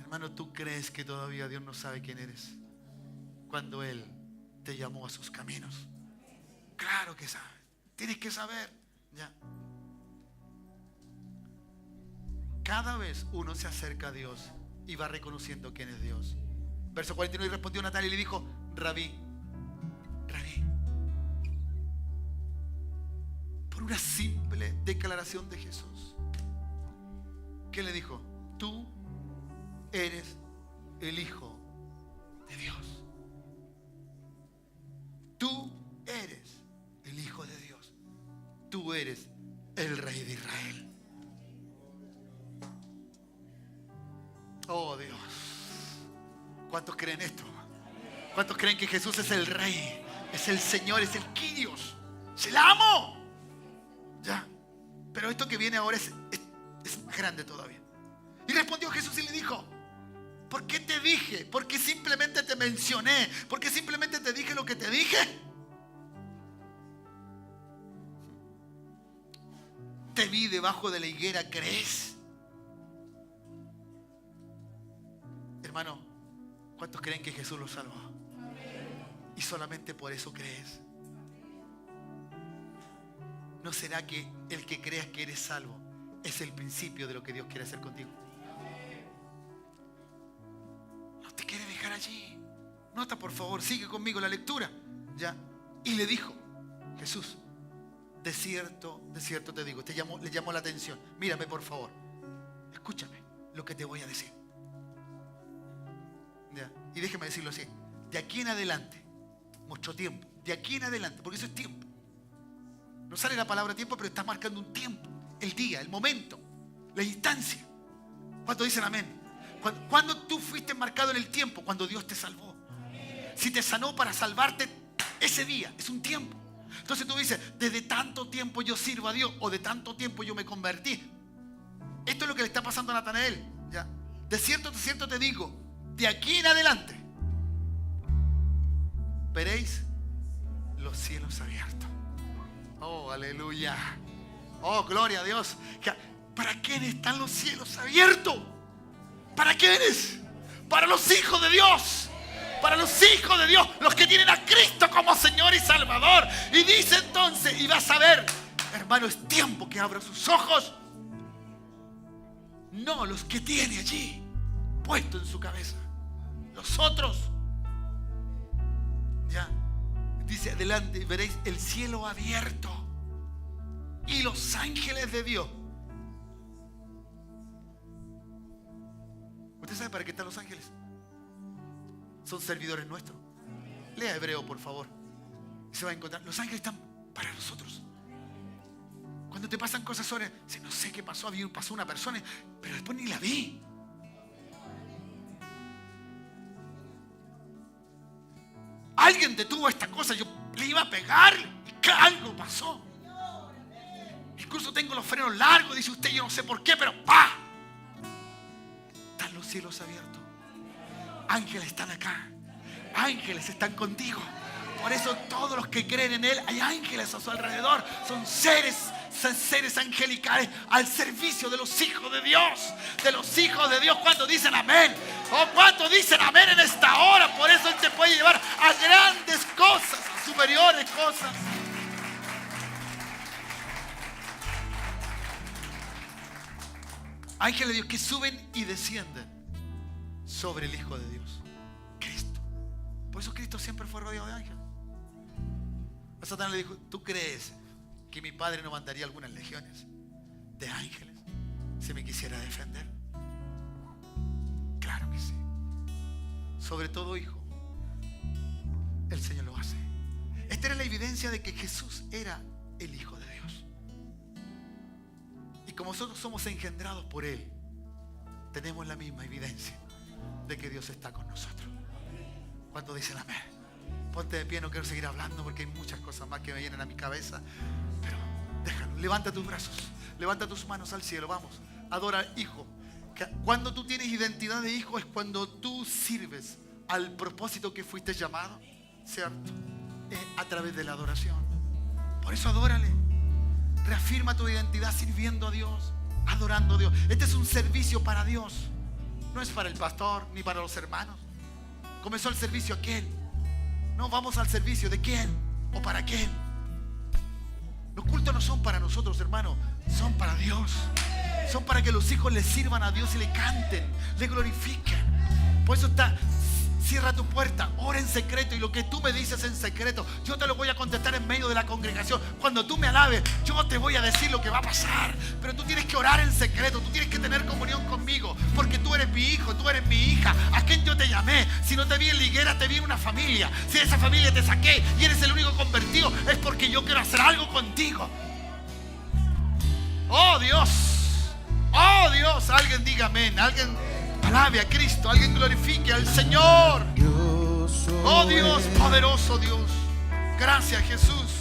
Hermano, ¿tú crees que todavía Dios no sabe quién eres? Cuando Él te llamó a sus caminos. Claro que sabe. Tienes que saber. Ya. Cada vez uno se acerca a Dios y va reconociendo quién es Dios. Verso 49, y respondió Natanael y le dijo, Rabí, Rabí. Por una simple declaración de Jesús. ¿Qué le dijo? Tú eres el Hijo de Dios. Tú eres el Hijo de Dios. Tú eres el Rey de Israel. Oh Dios. ¿Cuántos creen esto? ¿Cuántos creen que Jesús es el Rey? Es el Señor, es el Kyrios. ¡Se la amo! Ya. Pero esto que viene ahora es más grande todavía. Y respondió Jesús y le dijo, ¿por qué te dije? ¿Por qué simplemente te mencioné? ¿Por qué simplemente te dije lo que te dije? Te vi debajo de la higuera, ¿crees? Hermano, ¿cuántos creen que Jesús los salvó? Y solamente por eso crees. ¿No será que el que creas que eres salvo es el principio de lo que Dios quiere hacer contigo? No te quiere dejar allí. Nota, por favor, sigue conmigo la lectura. ¿Ya? Y le dijo, Jesús, de cierto te digo, le llamó la atención. Mírame, por favor. Escúchame lo que te voy a decir. ¿Ya? Y déjeme decirlo así. De aquí en adelante, mucho tiempo. De aquí en adelante, porque eso es tiempo. No sale la palabra tiempo, pero está marcando un tiempo. El día, el momento, la instancia. ¿Cuántos dicen amén? ¿Cuándo tú fuiste marcado en el tiempo? Cuando Dios te salvó. Si te sanó para salvarte ese día, es un tiempo. Entonces tú dices, desde tanto tiempo yo sirvo a Dios o de tanto tiempo yo me convertí. Esto es lo que le está pasando a Natanael. ¿Ya? De cierto te digo, de aquí en adelante veréis los cielos abiertos. Oh, aleluya. Oh, gloria a Dios. ¿Para quiénes están los cielos abiertos? ¿Para quiénes? Para los hijos de Dios. Para los hijos de Dios, los que tienen a Cristo como Señor y Salvador. Y dice entonces, y vas a ver, hermano, es tiempo que abra sus ojos. No los que tiene allí puesto en su cabeza. Los otros. Ya. Dice adelante, veréis el cielo abierto y los ángeles de Dios. ¿Usted sabe para qué están los ángeles? Son servidores nuestros. Lea Hebreo, por favor. Y se va a encontrar. Los ángeles están para nosotros. Cuando te pasan cosas sobre, no sé qué pasó, pasó una persona, pero después ni la vi. Alguien detuvo esta cosa, yo le iba a pegar y algo pasó. Incluso tengo los frenos largos, dice usted, yo no sé por qué, pero ¡pa! Están los cielos abiertos. Ángeles están acá. Ángeles están contigo. Por eso todos los que creen en Él, hay ángeles a su alrededor. Son seres angelicales al servicio de los hijos de Dios. De los hijos de Dios. ¿Cuántos dicen amén? ¿O cuántos dicen amén en esta hora? Por eso Él te puede llevar a grandes cosas, a superiores cosas. Ángeles de Dios que suben y descienden sobre el Hijo de Dios, Cristo. Por eso Cristo siempre fue rodeado de ángeles. A Satanás le dijo, ¿tú crees que mi Padre no mandaría algunas legiones de ángeles si me quisiera defender? Claro que sí. Sobre todo, hijo, el Señor lo hace. Esta era la evidencia de que Jesús era el Hijo de Dios. Y como nosotros somos engendrados por Él, tenemos la misma evidencia de que Dios está con nosotros. ¿Cuánto dicen amén? Ponte de pie, no quiero seguir hablando porque hay muchas cosas más que me vienen a mi cabeza. Pero déjalo, levanta tus brazos, levanta tus manos al cielo, vamos, adora, hijo. Cuando tú tienes identidad de hijo es cuando tú sirves al propósito que fuiste llamado, ¿cierto? A través de la adoración. Por eso adórale. Reafirma tu identidad sirviendo a Dios, adorando a Dios. Este es un servicio para Dios. No es para el pastor ni para los hermanos. Comenzó el servicio aquel. No, vamos al servicio de quién o para quién. Los cultos no son para nosotros, hermano. Son para Dios. Son para que los hijos le sirvan a Dios y le canten, le glorifiquen. Por eso cierra tu puerta, ora en secreto, y lo que tú me dices en secreto, yo te lo voy a contestar en medio de la congregación. Cuando tú me alabes, yo te voy a decir lo que va a pasar. Pero tú tienes que orar en secreto, tú tienes que tener comunión conmigo, porque tú eres mi hijo, tú eres mi hija. ¿A quién yo te llamé? Si no te vi en la higuera, te vi en una familia. Si de esa familia te saqué y eres el único convertido, es porque yo quiero hacer algo contigo. Oh Dios, oh Dios, alguien diga amén, alguien alabe a Cristo, alguien glorifique al Señor. Oh Dios, poderoso Dios. Gracias Jesús.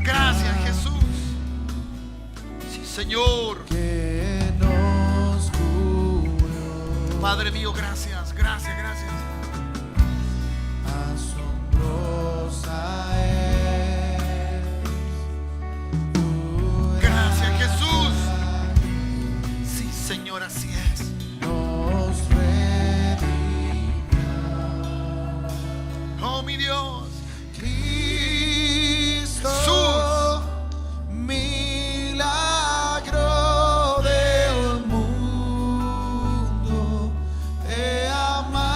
Gracias Jesús. Sí, Señor. Padre mío, gracias, gracias, gracias. Asombrosa es. Gracias Jesús. Sí, Señor, así es. Oh, mi Dios. Cristo, Jesús. milagro del mundo, te amamos.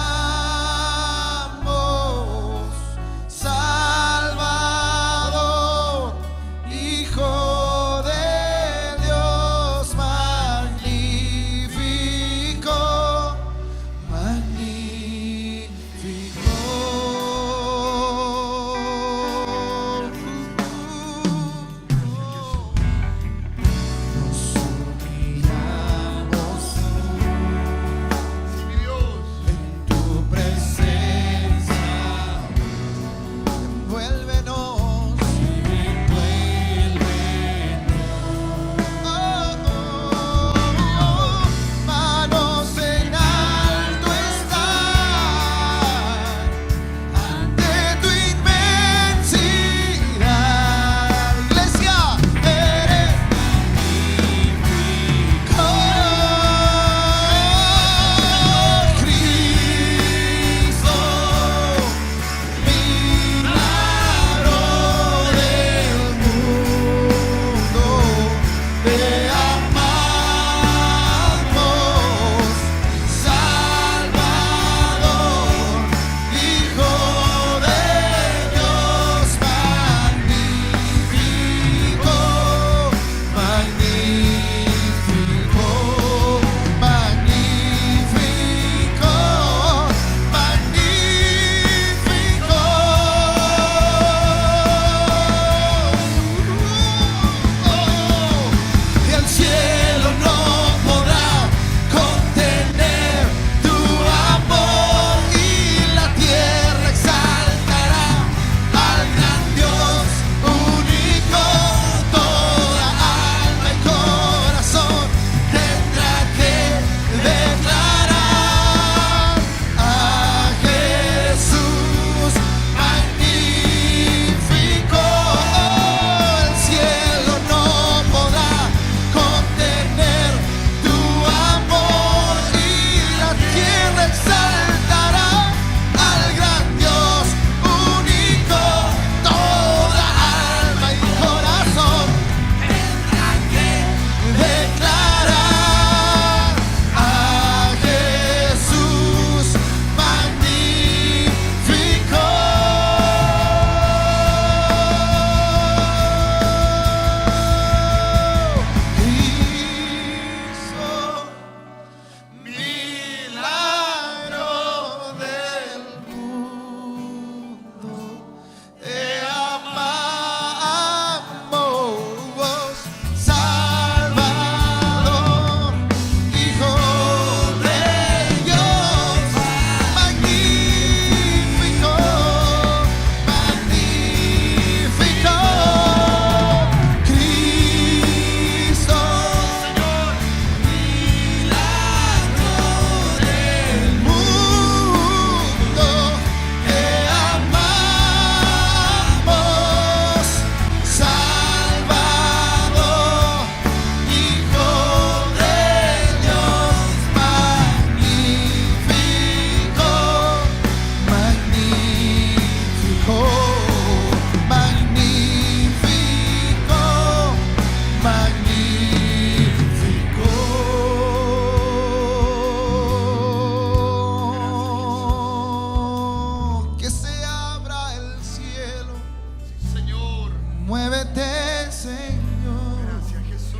Muévete, Señor. Gracias, Jesús.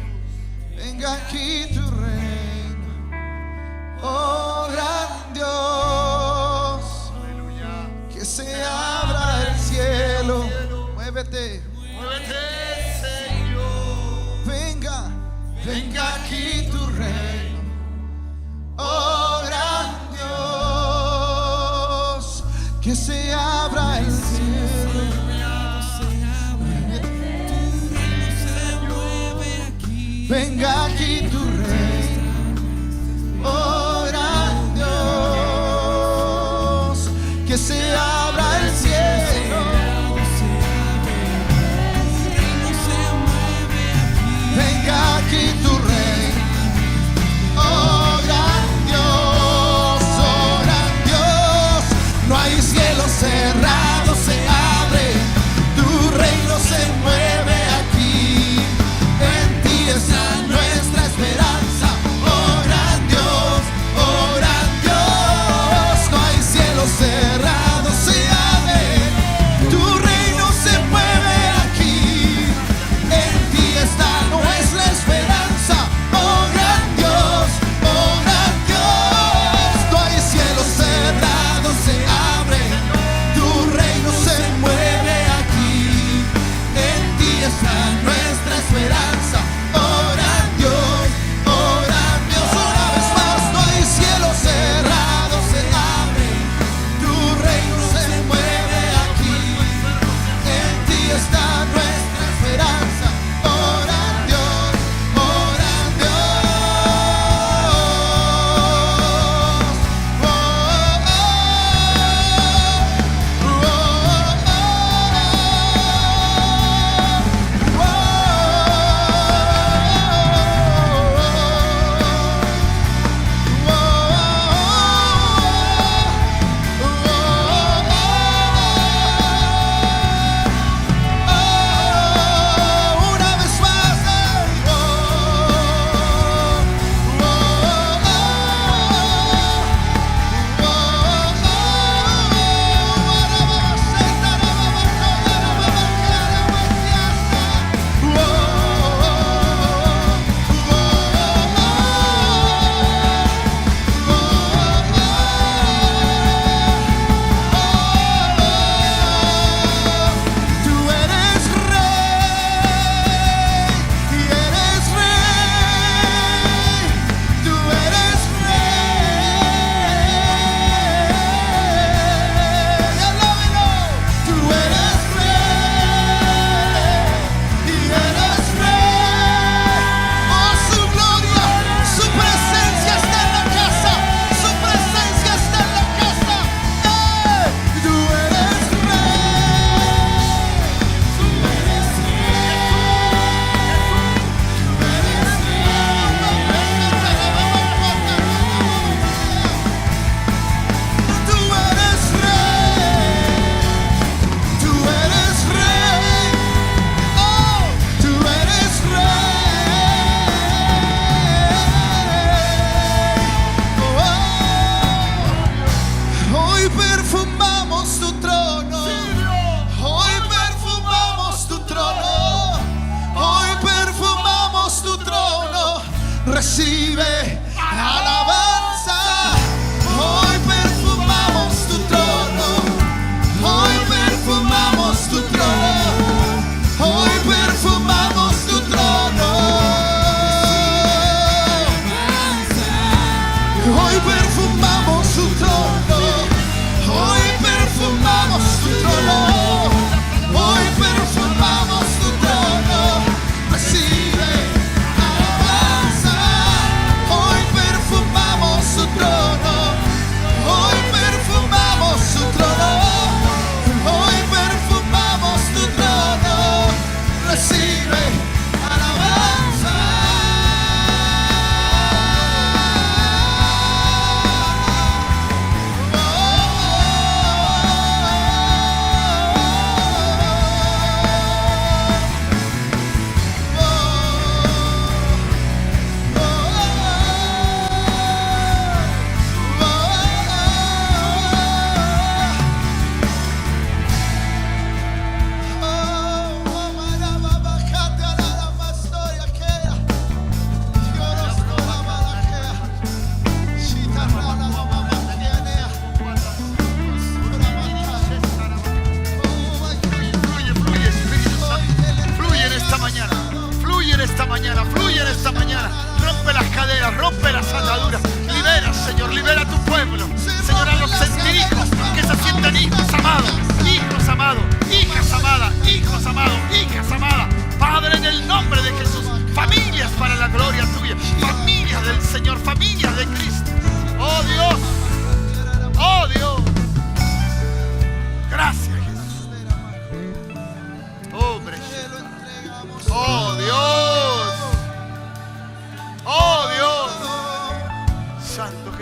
Venga aquí tu reino. Oh, gran Dios. Aleluya. Que se abra el cielo. Muévete. Muévete, Señor. Venga, venga aquí tu reino. Oh, gran Dios. Que se abra el cielo. Venga aquí tu reino, oh gran Dios, que se abra el cielo. Venga aquí tu reino, oh gran Dios, no hay cielos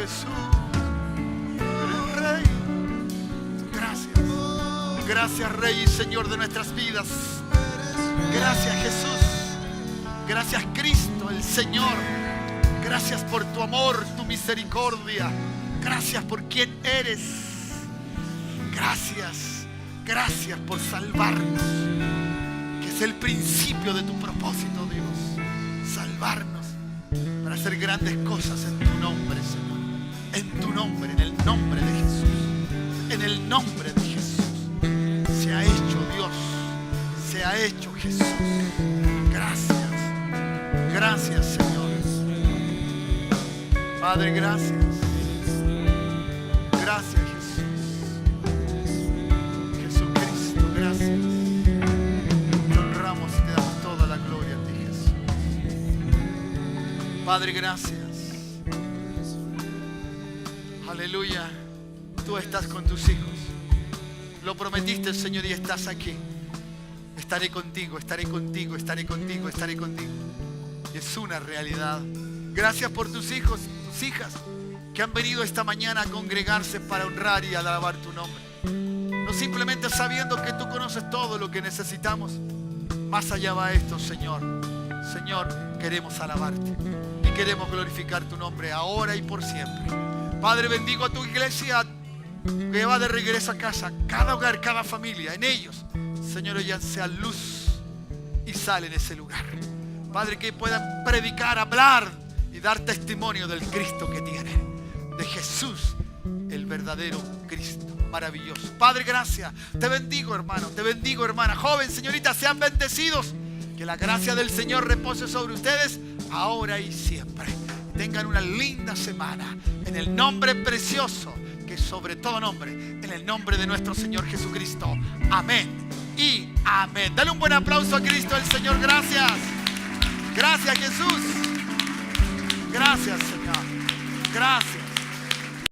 Jesús. Eres Rey. Gracias. Gracias, Rey y Señor de nuestras vidas. Gracias, Jesús. Gracias, Cristo, el Señor. Gracias por tu amor, tu misericordia. Gracias por quien eres. Gracias. Gracias por salvarnos, que es el principio de tu propósito, Dios. Salvarnos para hacer grandes cosas en tu nombre, Señor. En tu nombre, en el nombre de Jesús. En el nombre de Jesús. Se ha hecho, Dios. Se ha hecho, Jesús. Gracias. Gracias, Señor. Padre, gracias. Gracias, Jesús. Jesucristo, gracias. Te honramos y te damos toda la gloria a ti, Jesús. Padre, gracias. Aleluya. Tú estás con tus hijos. Lo prometiste, Señor, y estás aquí. Estaré contigo, estaré contigo, estaré contigo, estaré contigo. Y es una realidad. Gracias por tus hijos, tus hijas, que han venido esta mañana a congregarse para honrar y alabar tu nombre. No simplemente sabiendo que tú conoces todo lo que necesitamos. Más allá va esto, Señor. Señor, queremos alabarte y queremos glorificar tu nombre ahora y por siempre. Padre, bendigo a tu iglesia que va de regreso a casa. Cada hogar, cada familia, en ellos, Señor, ya sea luz y sal en ese lugar. Padre, que puedan predicar, hablar y dar testimonio del Cristo que tienen. De Jesús, el verdadero Cristo. Maravilloso. Padre, gracias. Te bendigo, hermano. Te bendigo, hermana. Joven, señorita, sean bendecidos. Que la gracia del Señor repose sobre ustedes ahora y siempre. Tengan una linda semana. En el nombre precioso, que es sobre todo nombre, en el nombre de nuestro Señor Jesucristo. Amén y amén. Dale un buen aplauso a Cristo, el Señor. Gracias. Gracias, Jesús. Gracias, Señor. Gracias.